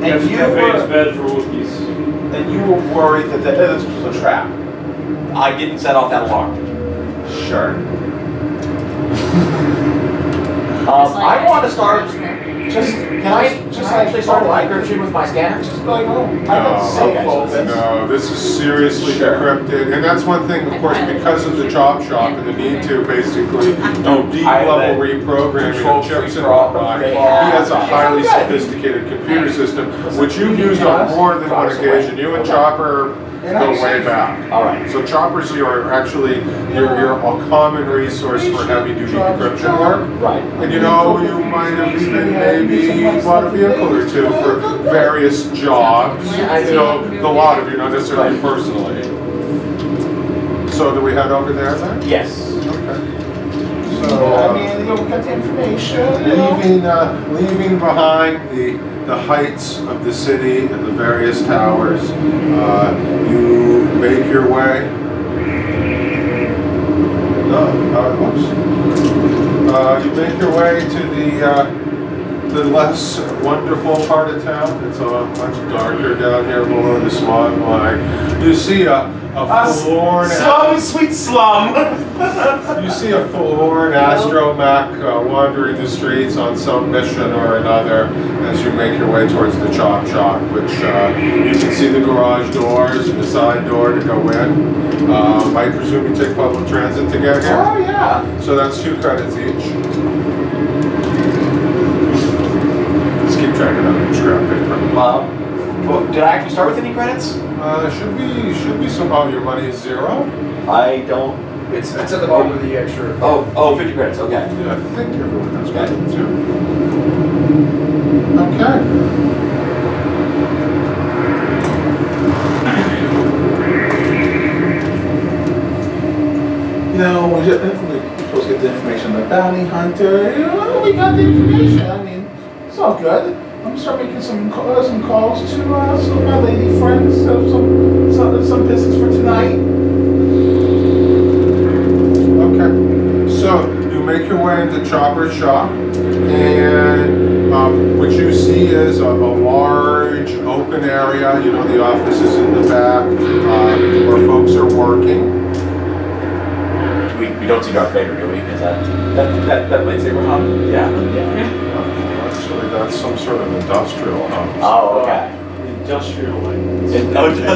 Speaker 6: Cafe
Speaker 3: you
Speaker 6: is
Speaker 3: were
Speaker 6: bad for Wookiees.
Speaker 3: worried that this was a trap.
Speaker 4: I didn't set off that alarm.
Speaker 3: Sure.
Speaker 4: I want to start.
Speaker 3: Just
Speaker 4: Can I actually start a encryption with my scanner?
Speaker 3: Just like, oh, I got safe
Speaker 4: okay, so
Speaker 3: open.
Speaker 1: No, this is seriously
Speaker 3: Sure.
Speaker 1: decrypted, and that's one thing, of course, because of the chop shop and the need to basically do deep level reprogramming
Speaker 3: Control
Speaker 1: of chips and
Speaker 3: free for all.
Speaker 1: whatnot. He
Speaker 3: Yeah.
Speaker 1: has a highly sophisticated computer system, which you've used on more than one occasion. You and Chopper go way back.
Speaker 4: All right.
Speaker 1: So Choppers are actually you're a common resource for heavy duty decryption work.
Speaker 4: Right.
Speaker 1: And you know, you might have even maybe bought a vehicle or two for various jobs. You know, the lot of you, not necessarily personally. So do we head over there then?
Speaker 4: Yes.
Speaker 1: Okay. So,
Speaker 3: I mean, you'll get the information. You know.
Speaker 1: leaving behind the heights of the city and the various towers, you make your way. You make your way to the less wonderful part of town. It's much darker down here below the smog line. You see a forlorn.
Speaker 3: Sweet slum.
Speaker 1: You see a forlorn astromech wandering the streets on some mission or another as you make your way towards the chop shop, which you can see the garage doors and the side door to go in. I presume you take public transit to get here.
Speaker 3: Oh yeah.
Speaker 1: So that's 2 credits each. Just keep track of that in scrap paper.
Speaker 4: Well, did I actually start with any credits?
Speaker 1: Should be somehow your money is 0.
Speaker 4: I don't.
Speaker 2: It's at the bottom of the extra.
Speaker 4: Oh, 50 credits. Okay.
Speaker 1: Yeah, I think everyone has
Speaker 4: Okay.
Speaker 1: credits. Yeah. Okay.
Speaker 3: You know, we're supposed to get the information on the bounty hunter. You know, we got the information. I mean, it's all good. I'm gonna start making some calls to some of my lady friends. Some business for tonight.
Speaker 1: Okay. So you make your way into Chopper's shop, and what you see is a large open area. You know, the office is in the back where folks are working.
Speaker 4: we don't see Darth Vader, do we? Because
Speaker 3: That lightsaber hum? Yeah.
Speaker 1: Actually, that's some sort of industrial house.
Speaker 4: Oh, okay.
Speaker 6: Industrial light.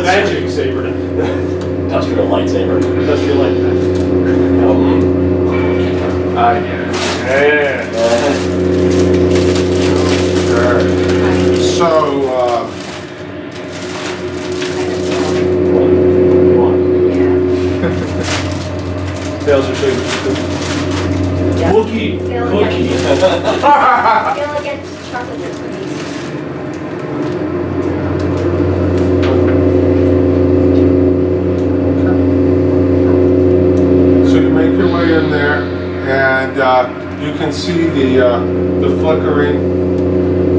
Speaker 4: Magic
Speaker 6: saber.
Speaker 4: Industrial lightsaber.
Speaker 6: Industrial light.
Speaker 2: I get it.
Speaker 6: Yeah.
Speaker 1: Okay. So,
Speaker 6: Tails are saying
Speaker 7: Yeah.
Speaker 6: Wookie.
Speaker 7: Feel like
Speaker 6: Wookie.
Speaker 7: I feel like it's chocolate chip cookies.
Speaker 1: so you make your way in there, and you can see the flickering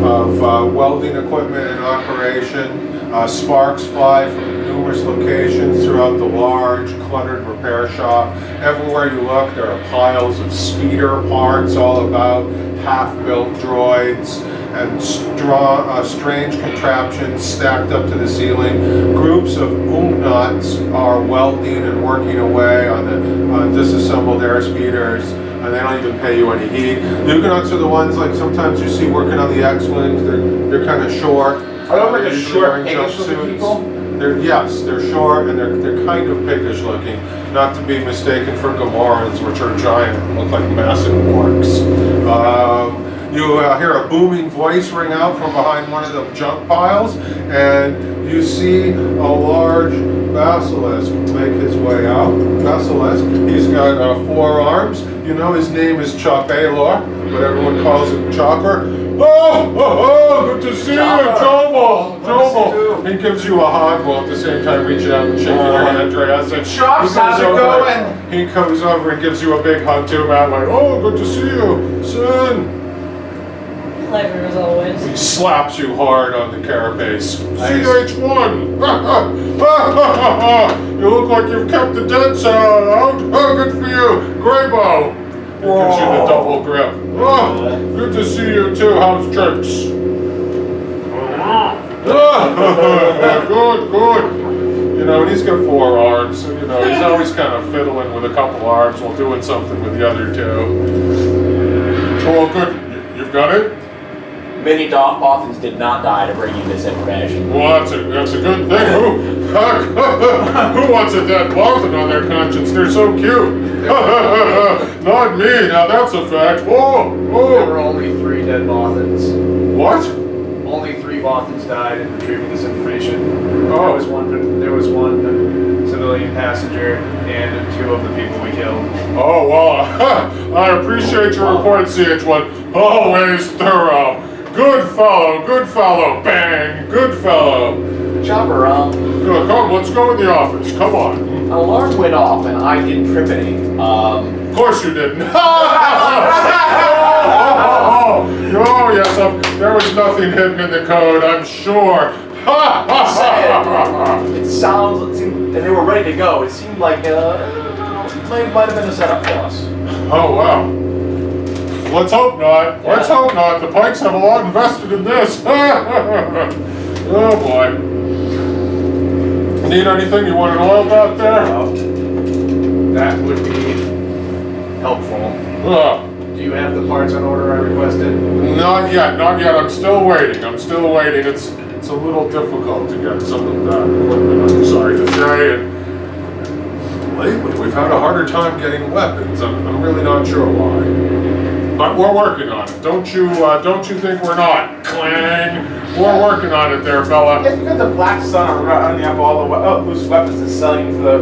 Speaker 1: of welding equipment in operation. Sparks fly from numerous locations throughout the large, cluttered repair shop. Everywhere you look, there are piles of speeder parts all about, half-built droids, and strange contraptions stacked up to the ceiling. Groups of umnauts are welding and working away on disassembled airspeeders, and they don't even pay you any heed. The Ugonauts are the ones, like, sometimes you see working on the X-Wings. They're kind of short.
Speaker 3: Are those like
Speaker 1: They're
Speaker 3: the
Speaker 1: usually
Speaker 3: short,
Speaker 1: wearing
Speaker 3: piggish-looking
Speaker 1: jumpsuits.
Speaker 3: people?
Speaker 1: They're short, and they're kind of piggish looking, not to be mistaken for Gamorreans, which are giant and look like massive orcs. You hear a booming voice ring out from behind one of the junk piles, and you see a large basilisk make his way out. Basilisk, he's got 4 arms. You know his name is Chopalor, but everyone calls him Chopper. Good to see you, Jomo. He gives you a hug while at the same time reaching out and shaking your hand, Andreas. And
Speaker 3: Chops, how's it going?
Speaker 1: he comes over and gives you a big hug too, Matt. Like, good to see you, son.
Speaker 5: Pleasure as always.
Speaker 1: He slaps you hard on the carapace.
Speaker 3: Nice.
Speaker 1: CH1! You look like you've kept the dead cell out. Good for you. Graybo! He gives you the double grip. Good to see you too. How's church? Good. You know, and he's got 4 arms, so, you know, he's always kind of fiddling with a couple arms while doing something with the other 2. Oh, good. You've got it?
Speaker 4: Many Bothans did not die to bring you this information.
Speaker 1: Well, that's a good thing. Who wants a dead Bothan on their conscience? They're so cute. Not me. Now that's a fact.
Speaker 2: There were only 3 dead Bothans.
Speaker 1: What?
Speaker 2: Only 3 Bothans died in retrieving this information.
Speaker 1: Oh.
Speaker 2: There was one civilian passenger and 2 of the people we killed.
Speaker 1: Oh, well, I appreciate your report, CH1. Always thorough. Good fellow, bang, good fellow.
Speaker 4: Chopper,
Speaker 1: Come, let's go in the office, come on.
Speaker 4: an alarm went off and I didn't trip any.
Speaker 1: Of course you didn't. Yes, there was nothing hidden in the code, I'm sure.
Speaker 4: It seemed, and they were ready to go. It seemed like might have been a setup for us.
Speaker 1: Oh, wow. Let's hope not.
Speaker 4: Yeah.
Speaker 1: Let's hope not. The Pikes have a lot invested in this. Oh, boy. Need anything? You want an oil bath there?
Speaker 2: That would be helpful. Do you have the parts on order I requested?
Speaker 1: Not yet. I'm still waiting. It's a little difficult to get some of that equipment, I'm sorry to say. And lately, we've had a harder time getting weapons. I'm really not sure why. But we're working on it. Don't you think we're not? Clang! We're working on it there, fella.
Speaker 3: Yeah, you got the Black Sun running up all the loose weapons and selling for the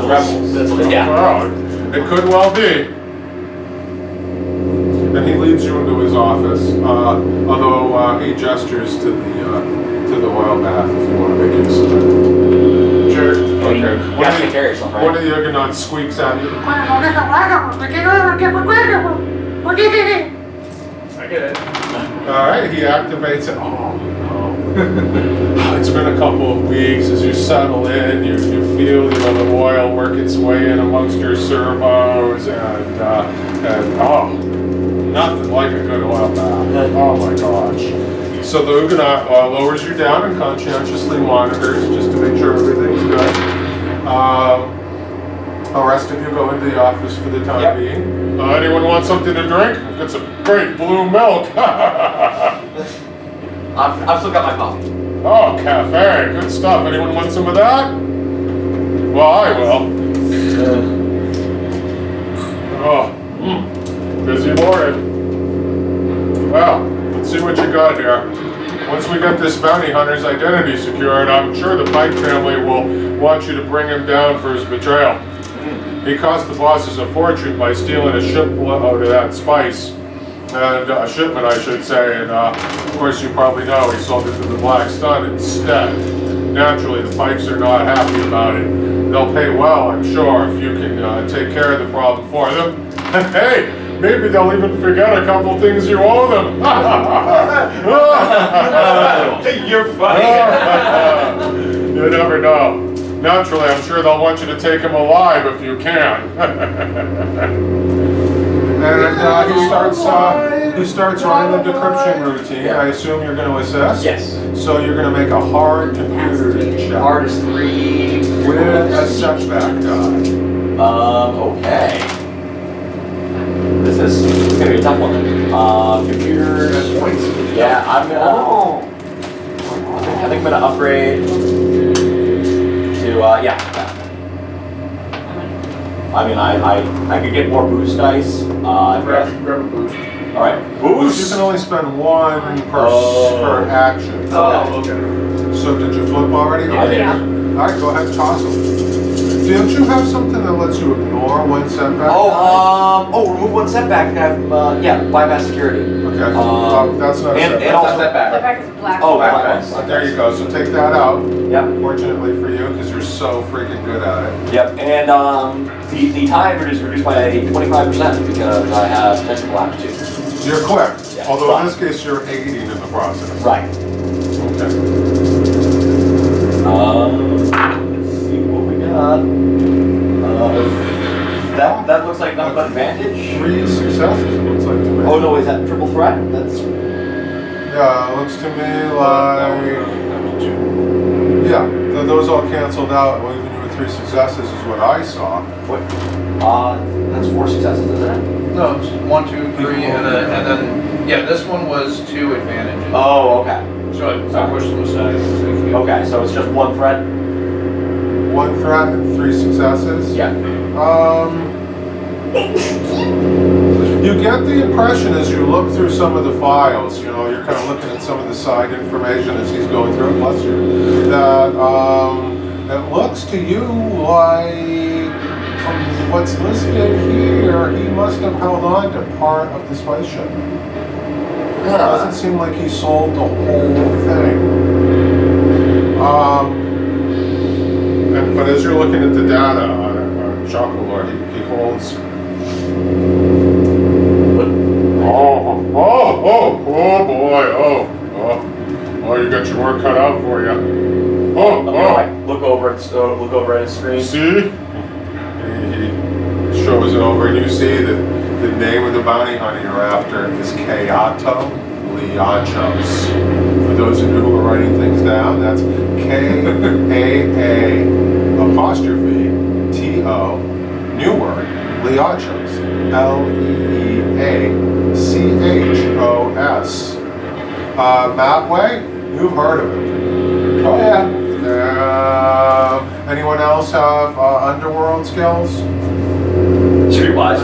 Speaker 3: rebels.
Speaker 4: Yeah.
Speaker 1: Well, it could well be. And he leads you into his office, although he gestures to the oil bath if you want to make use of it. Sure. Okay.
Speaker 4: You have to take care of yourself, right?
Speaker 1: One of the Ugonauts squeaks at you.
Speaker 2: I get it.
Speaker 1: Alright, he activates it. Oh, no. It's been a couple of weeks as you settle in, you feel the oil work its way in amongst your servos, and nothing like a good oil bath. Oh my gosh. So the Ugonaut lowers you down and conscientiously monitors just to make sure everything's good. The rest of you go into the office for the time
Speaker 4: Yep.
Speaker 1: being. Anyone want something to drink? I've got some great blue milk.
Speaker 4: I've still got my coffee.
Speaker 1: Oh, cafe, good stuff. Anyone want some of that? Well, I will. Oh, busy morning. Well, let's see what you got here. Once we get this bounty hunter's identity secured, I'm sure the Pike family will want you to bring him down for his betrayal. He cost the bosses a fortune by stealing a shipment out of that spice. And a shipment, I should say, and of course you probably know he sold it to the Black Sun instead. Naturally, the Pikes are not happy about it. They'll pay well, I'm sure, if you can take care of the problem for them. And hey, maybe they'll even forget a couple things you owe them.
Speaker 3: You're funny.
Speaker 1: You never know. Naturally, I'm sure they'll want you to take him alive if you can. And he starts running the decryption routine. I assume you're going to assist?
Speaker 4: Yes.
Speaker 1: So you're going to make a hard computer check.
Speaker 4: Hard is 3.
Speaker 1: With a setback die.
Speaker 4: Okay. This is gonna be a tough one. Computers. Yeah, I'm gonna. I think I'm gonna upgrade to yeah. I mean, I could get more boost dice.
Speaker 2: Grab a boost.
Speaker 4: All right,
Speaker 1: You
Speaker 4: boost.
Speaker 1: can only spend one per action.
Speaker 2: Oh, okay.
Speaker 1: So did you flip already?
Speaker 4: Yeah, I did.
Speaker 7: Yeah.
Speaker 1: All right, go ahead and toss them. Don't you have something that lets you ignore one setback?
Speaker 4: Remove one setback. Yeah, bypass security.
Speaker 1: Okay. That's not a
Speaker 4: And
Speaker 1: setback.
Speaker 4: also
Speaker 3: that back.
Speaker 7: The back is black.
Speaker 4: Oh,
Speaker 3: Black
Speaker 4: black
Speaker 3: ones.
Speaker 4: ones.
Speaker 1: There you go. So take that out.
Speaker 4: Yep.
Speaker 1: Fortunately for you, because you're so freaking good at it.
Speaker 4: Yep. And the time is reduced by 25% because I have technical aptitude.
Speaker 1: You're quick.
Speaker 4: Yeah,
Speaker 1: Although in
Speaker 4: right.
Speaker 1: this case, you're aiding in the process.
Speaker 4: Right.
Speaker 1: Okay.
Speaker 4: Let's see what we got. That looks like nothing but advantage.
Speaker 1: 3 successes, it looks like to me.
Speaker 4: Oh no, is that triple threat? That's
Speaker 1: Yeah, it looks to me like... Yeah, those all canceled out. Well, even with 3 successes is what I saw.
Speaker 4: what? That's 4 successes, isn't it?
Speaker 2: No, it's 1, 2, 3, and then yeah, this one was 2 advantages.
Speaker 4: Oh, okay.
Speaker 2: So I pushed them aside.
Speaker 4: Okay, so it's just 1 threat.
Speaker 1: 1 threat and 3 successes.
Speaker 4: Yeah.
Speaker 1: You get the impression as you look through some of the files, you know, you're kind of looking at some of the side information as he's going through it, bless you, that it looks to you like, from what's listed here, he must have held on to part of the spice shipment. It doesn't seem like he sold the whole thing. But as you're looking at the data, Chocolate Lord, he holds. Oh boy, oh, you got your work cut out for you.
Speaker 4: Look over at his screen.
Speaker 1: See? He shows it over, and you see that the name of the bounty hunter you're after is Kayato Liachos. For those of you who are writing things down, that's K-A-A''T-O, new word, Liachos, Leachos. Mapway, you've heard of it.
Speaker 3: Oh yeah.
Speaker 1: Anyone else have underworld skills?
Speaker 4: Streetwise.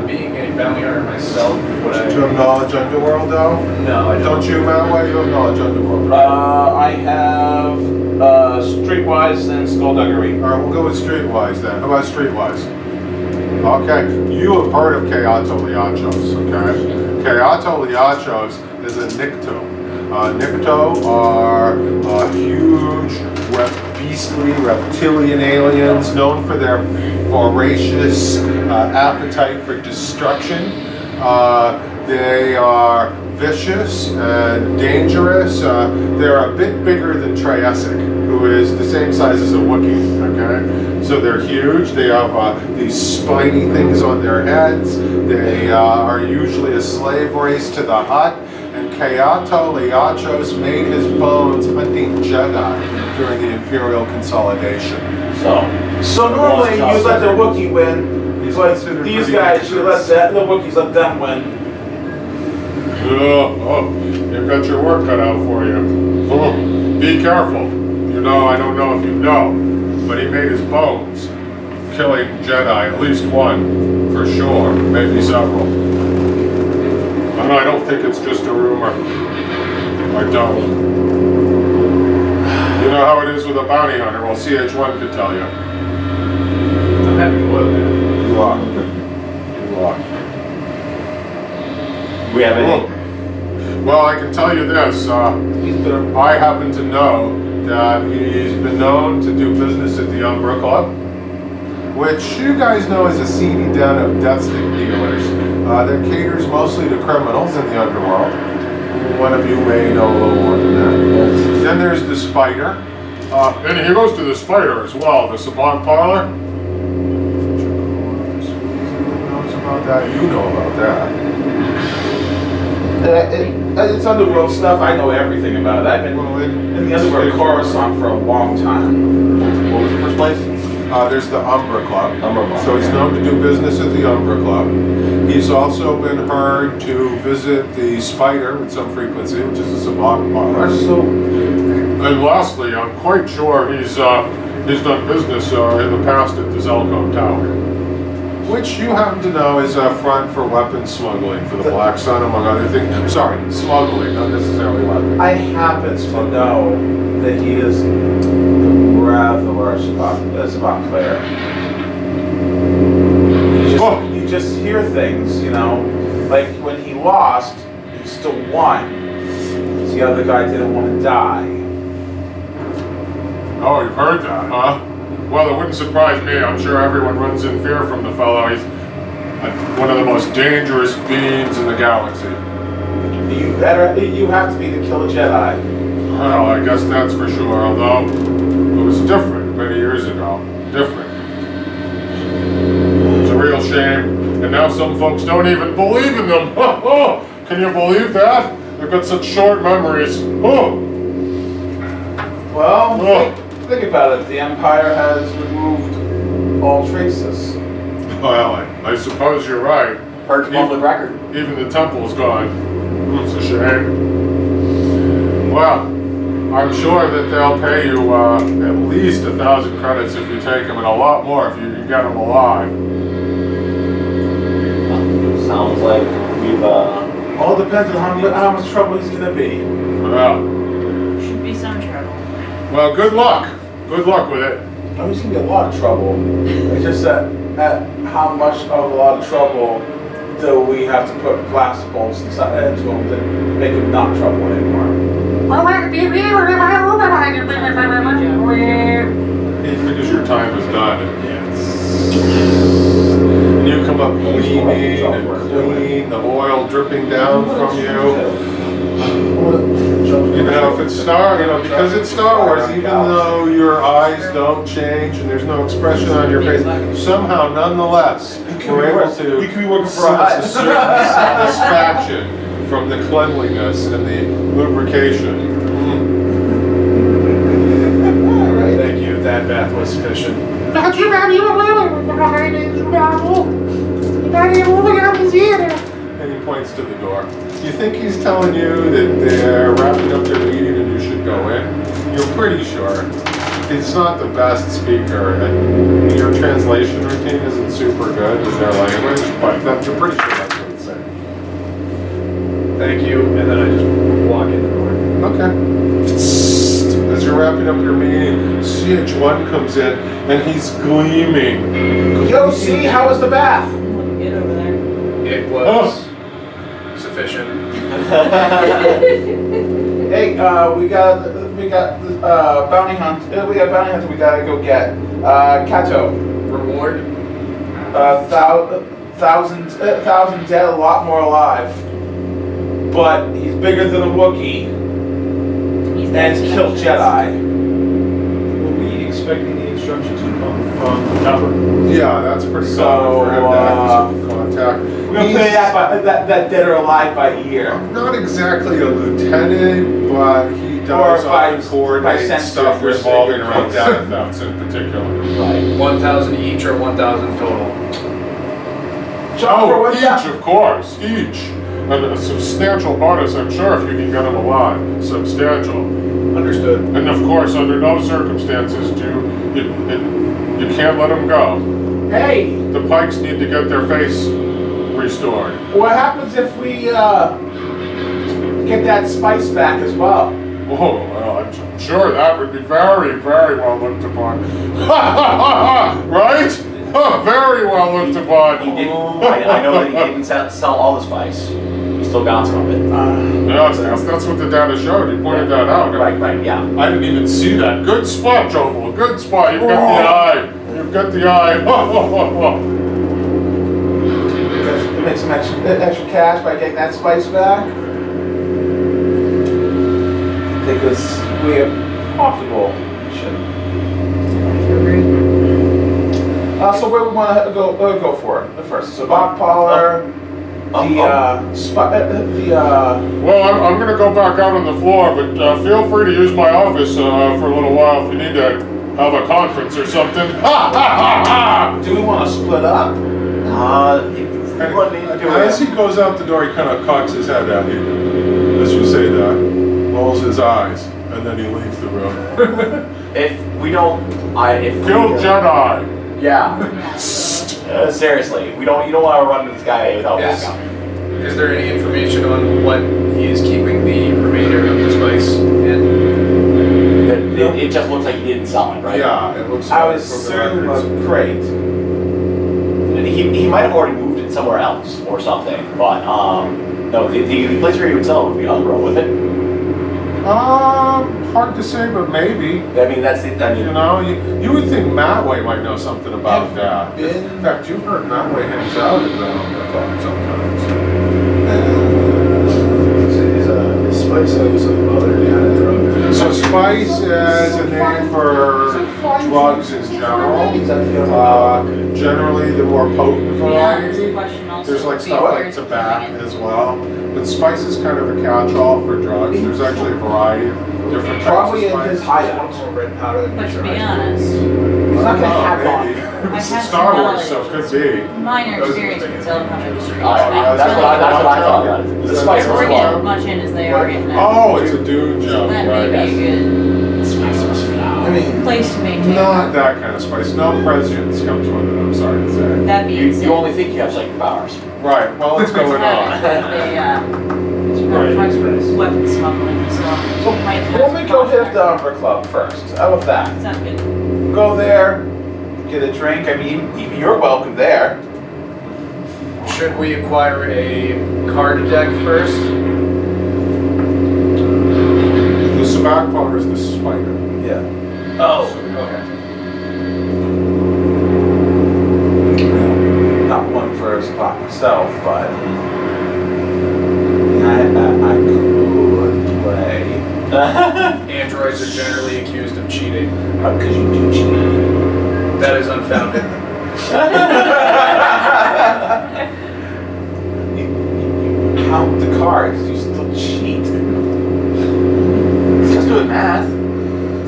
Speaker 2: Being a bounty hunter myself, would
Speaker 1: Do you
Speaker 2: I?
Speaker 1: have knowledge underworld though?
Speaker 2: No, I don't.
Speaker 1: Don't you, Mapway? You have knowledge underworld.
Speaker 3: I have streetwise and skullduggery.
Speaker 1: All right, we'll go with streetwise then. How about streetwise? Okay, you have heard of Kayato Liachos, okay? Kayato Liachos is a Nikto. Nikto are huge, beastly reptilian aliens known for their voracious appetite for destruction. They are vicious and dangerous. They're a bit bigger than Triassic, who is the same size as a Wookiee, okay? So they're huge. They have these spiny things on their heads. They are usually a slave race to the hut. And Hayato Liachos made his bones hunting Jedi during the Imperial consolidation.
Speaker 3: So normally you let the Wookiee win,
Speaker 1: He's
Speaker 3: but
Speaker 1: considered
Speaker 3: these
Speaker 1: pretty
Speaker 3: guys, you let the Wookiees let them win.
Speaker 1: You've got your work cut out for you. Be careful. You know, I don't know if you know, but he made his bones killing Jedi, at least one, for sure, maybe several. I don't think it's just a rumor. I don't. You know how it is with a bounty hunter? Well, CH1 could tell you.
Speaker 2: I'm happy to look.
Speaker 1: You are. You are.
Speaker 4: We have any?
Speaker 1: Well, I can tell you this. I happen to know that he's been known to do business at the Umbra Club, which you guys know is a seedy den of death stick dealers that caters mostly to criminals in the underworld. One of you may know a little more than that. Then there's the Spider. And he goes to the Spider as well, the Savant Parlor. Knows about that. You know about that.
Speaker 3: It's underworld stuff. I know everything about it. I've been in the underworld Coruscant for a long time.
Speaker 4: What was the first place?
Speaker 1: There's the Umbra Club.
Speaker 4: Umbra Club.
Speaker 1: So he's known to do business at the Umbra Club. He's also been heard to visit the Spider with some frequency, which is a Savant Parlor. And lastly, I'm quite sure he's done business in the past at the Zelcom Tower, which you happen to know is a front for weapons smuggling for the Black Sun, among other things. Sorry, smuggling, not necessarily weapons.
Speaker 3: I happen to know that he is rather large Savant player. You just hear things, you know, like when he lost, he still won. The other guy didn't want to die.
Speaker 1: Oh, you've heard that, huh? Well, it wouldn't surprise me. I'm sure everyone runs in fear from the fellow. He's one of the most dangerous beings in the galaxy.
Speaker 3: You have to be to kill a Jedi.
Speaker 1: Well, I guess that's for sure, although it was different many years ago. Different. It's a real shame. And now some folks don't even believe in them. Oh, can you believe that? They've got such short memories. Oh.
Speaker 3: Well, think about it. The Empire has removed all traces.
Speaker 1: Well, I suppose you're right.
Speaker 4: Purge public record.
Speaker 1: Even the temple's gone. It's a shame. Well, I'm sure that they'll pay you at least 1,000 credits if you take them, and a lot more if you can get them alive.
Speaker 4: Sounds like we've
Speaker 3: All depends on how much trouble he's going to be.
Speaker 1: Well,
Speaker 5: Should be some trouble.
Speaker 1: well, good luck. Good luck with it.
Speaker 3: Oh, he's going to be a lot of trouble. It's just that how much of a lot of trouble do we have to put blast bolts inside into him to make him not trouble anymore?
Speaker 1: He figures your time is done. And you come up gleaming and clean, the oil dripping down from you. You know, if it's because it's Star Wars, even though your eyes don't change and there's no expression on your face, somehow, nonetheless, we're able to
Speaker 3: You could be working for a
Speaker 1: sense a certain satisfaction from the cleanliness and the lubrication.
Speaker 2: Thank you. That bath was sufficient.
Speaker 1: And he points to the door. You think he's telling you that they're wrapping up their meeting and you should go in? You're pretty sure. He's not the best speaker, and your translation routine isn't super good in their language, but you're pretty sure that's what it's saying.
Speaker 2: Thank you. And then I just walk in the door.
Speaker 1: Okay. As you're wrapping up your meeting, CH1 comes in and he's gleaming.
Speaker 3: Yo, see, how was the bath?
Speaker 5: Get over there.
Speaker 2: It was sufficient.
Speaker 3: Hey, we got bounty hunt. We got bounty hunter. We gotta go get. Kato.
Speaker 2: Reward?
Speaker 3: Thousand dead, a lot more alive. But he's bigger than a Wookiee and he's killed Jedi.
Speaker 6: Were we expecting the instructions to come from the chopper?
Speaker 1: Yeah, that's pretty common for him to have some contact.
Speaker 3: We're gonna play that dead or alive by ear.
Speaker 1: Not exactly a lieutenant, but he does
Speaker 3: Or by
Speaker 1: often coordinate
Speaker 3: sensor
Speaker 1: stuff
Speaker 3: or
Speaker 1: revolving
Speaker 3: something.
Speaker 1: around data thefts in particular.
Speaker 3: Right.
Speaker 2: 1,000 each or 1,000 total?
Speaker 3: Chopper, what's
Speaker 1: Each,
Speaker 3: that?
Speaker 1: of course, each. And a substantial bonus, I'm sure, if you can get them alive. Substantial.
Speaker 2: Understood.
Speaker 1: And of course, under no circumstances you can't let them go.
Speaker 3: Hey,
Speaker 1: The Pikes need to get their face restored.
Speaker 3: what happens if we get that spice back as well?
Speaker 1: Oh, well, I'm sure that would be very, very well looked upon. Right? Very well looked
Speaker 4: He
Speaker 1: upon.
Speaker 4: didn't. I know that he didn't sell all the spice. He still got some of it.
Speaker 1: Yes, that's what the data showed. You pointed that out.
Speaker 4: Right, yeah.
Speaker 1: I didn't even see that. Good spot, Jovel. Good spot. You've got the eye. You've got the eye.
Speaker 3: We make some extra cash by getting that spice back. I think it's we're profitable. So where we want to go for it first? So Bob Poller,
Speaker 1: Well, I'm going to go back out on the floor, but feel free to use my office for a little while if you need to have a conference or something.
Speaker 3: do we want to split up?
Speaker 1: As he goes out the door, he kind of cocks his head at you, as you say that, rolls his eyes, and then he leaves the room.
Speaker 4: If we don't,
Speaker 1: Kill Jedi!
Speaker 4: Yeah. Seriously, you don't want to run into this guy without
Speaker 2: Yes.
Speaker 4: backup.
Speaker 2: Is there any information on what he is keeping the remainder of the spice in?
Speaker 4: It just looks like he didn't sell it, right?
Speaker 1: Yeah, it looks
Speaker 3: I
Speaker 1: like
Speaker 3: would
Speaker 1: from the
Speaker 3: assume
Speaker 1: records.
Speaker 3: a crate.
Speaker 4: He might have already moved it somewhere else or something, but no, the place where he would sell it would be Umbro, wouldn't it?
Speaker 1: Hard to say, but maybe.
Speaker 4: I mean, that's it. I
Speaker 1: You
Speaker 4: mean,
Speaker 1: know, you would think Matway might know something about that.
Speaker 3: been-
Speaker 1: In fact, you've heard Matway hangs out at the club sometimes.
Speaker 2: Is spice like some other kind of drug?
Speaker 1: So spice is a name for drugs in general. Generally, the more potent
Speaker 5: Yeah, there's a
Speaker 1: variety.
Speaker 5: question also.
Speaker 1: There's like stuff like tobacco as well. But spice is kind of a catch-all for drugs. There's actually a variety of different types
Speaker 3: Probably
Speaker 1: of
Speaker 3: in
Speaker 1: spice.
Speaker 3: his hideout.
Speaker 2: More red powder than
Speaker 5: But to be
Speaker 2: picture.
Speaker 5: honest,
Speaker 3: He's not gonna have
Speaker 1: Maybe.
Speaker 3: one.
Speaker 1: It's
Speaker 5: I've had
Speaker 1: Star
Speaker 5: some
Speaker 1: Wars, so it could be.
Speaker 5: minor experience with the telecom industry.
Speaker 1: yeah,
Speaker 4: that's what I thought. Yeah. The
Speaker 1: Is
Speaker 4: spice
Speaker 1: that
Speaker 5: We're
Speaker 4: was
Speaker 1: what-
Speaker 5: getting
Speaker 4: fun.
Speaker 5: as much in as they are getting out.
Speaker 1: Oh, it's a dune
Speaker 5: So
Speaker 1: joke,
Speaker 5: that
Speaker 1: right?
Speaker 5: may be a
Speaker 3: The spice was
Speaker 1: I
Speaker 3: phenomenal.
Speaker 1: mean,
Speaker 5: good place to maintain.
Speaker 1: not that kind of spice. No prescience comes with it, I'm sorry to say.
Speaker 5: That being said.
Speaker 4: You only think you have psychic powers.
Speaker 1: Right, well, what's going on?
Speaker 5: Weapon smuggling, so. might have
Speaker 3: Let me
Speaker 5: to
Speaker 3: go hit
Speaker 5: contract.
Speaker 3: the Umber Club first. How about that?
Speaker 5: Sounds good.
Speaker 3: Go there, get a drink. I mean, even you're welcome there.
Speaker 2: Should we acquire a card deck first?
Speaker 1: The sabac powder is the spider.
Speaker 3: Yeah.
Speaker 2: Oh, okay.
Speaker 3: Not one for a spot myself, but I could play.
Speaker 2: Androids are generally accused of cheating.
Speaker 3: Because you do cheat.
Speaker 2: That is unfounded.
Speaker 3: You count the cards, you still cheat. It's just doing math.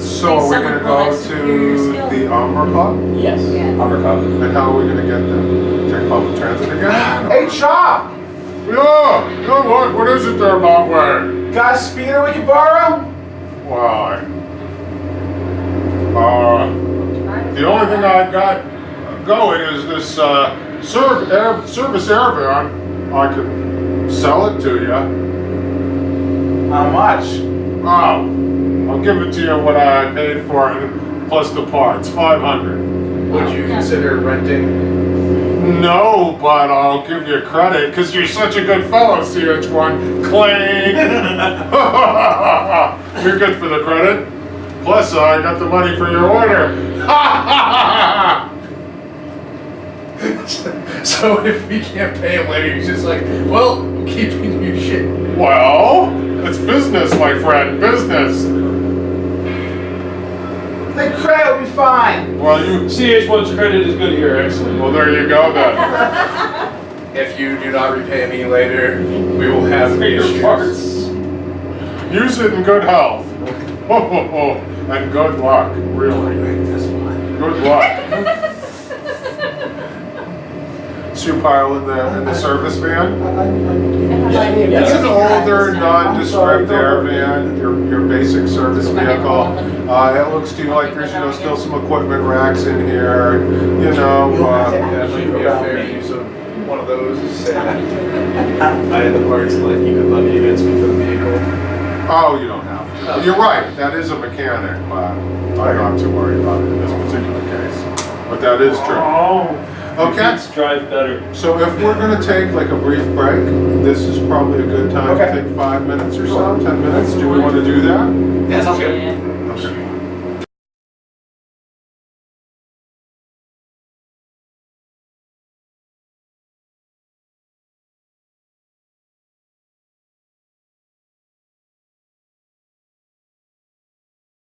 Speaker 1: So are we
Speaker 5: Someone
Speaker 1: gonna
Speaker 5: will
Speaker 1: go
Speaker 5: have superior
Speaker 1: to
Speaker 5: skill.
Speaker 1: the Umber Club?
Speaker 4: Yes.
Speaker 5: Yeah.
Speaker 3: Umber Club.
Speaker 1: And how are we gonna get there? Take public transit again?
Speaker 3: Hey, Chop!
Speaker 1: Yeah, you know what is it there, Matway?
Speaker 3: Got a speeder we can borrow?
Speaker 1: Why? The only thing I got going is this service air van. I could sell it to you.
Speaker 3: How much?
Speaker 1: Oh, I'll give it to you what I paid for it, plus the parts, 500.
Speaker 2: Would you consider renting?
Speaker 1: No, but I'll give you credit because you're such a good fellow, CH1. Clang! You're good for the credit. Plus, I got the money for your order.
Speaker 2: So if we can't pay him later, he's just like, well, I'm keeping your shit.
Speaker 1: Well, it's business, my friend, business.
Speaker 3: The credit will be fine.
Speaker 1: Well,
Speaker 6: CH1's credit is good here, excellent.
Speaker 1: well, there you go then.
Speaker 2: if you do not repay me later, we will have
Speaker 6: Your
Speaker 2: issues.
Speaker 6: parts.
Speaker 1: Use it in good health. And good luck, really.
Speaker 3: This one.
Speaker 1: Good luck. So you pile in the service van? It's an older, nondescript air van, your basic service vehicle. It looks to you like there's still some equipment racks in here.
Speaker 2: That might be a fair use of one of those. Say that I had the parts that you could levy against me for the vehicle.
Speaker 1: Oh, you don't have to. You're right, that is a mechanic, but I don't have to worry about it in this particular case. But that is true.
Speaker 6: Oh.
Speaker 1: Okay.
Speaker 6: Let's drive better.
Speaker 1: So if we're gonna take like a brief break, this is probably a good time to take 5 minutes or so, 10 minutes. Do we want to do that?
Speaker 3: Yeah, sounds good.
Speaker 5: Yeah.
Speaker 1: Okay.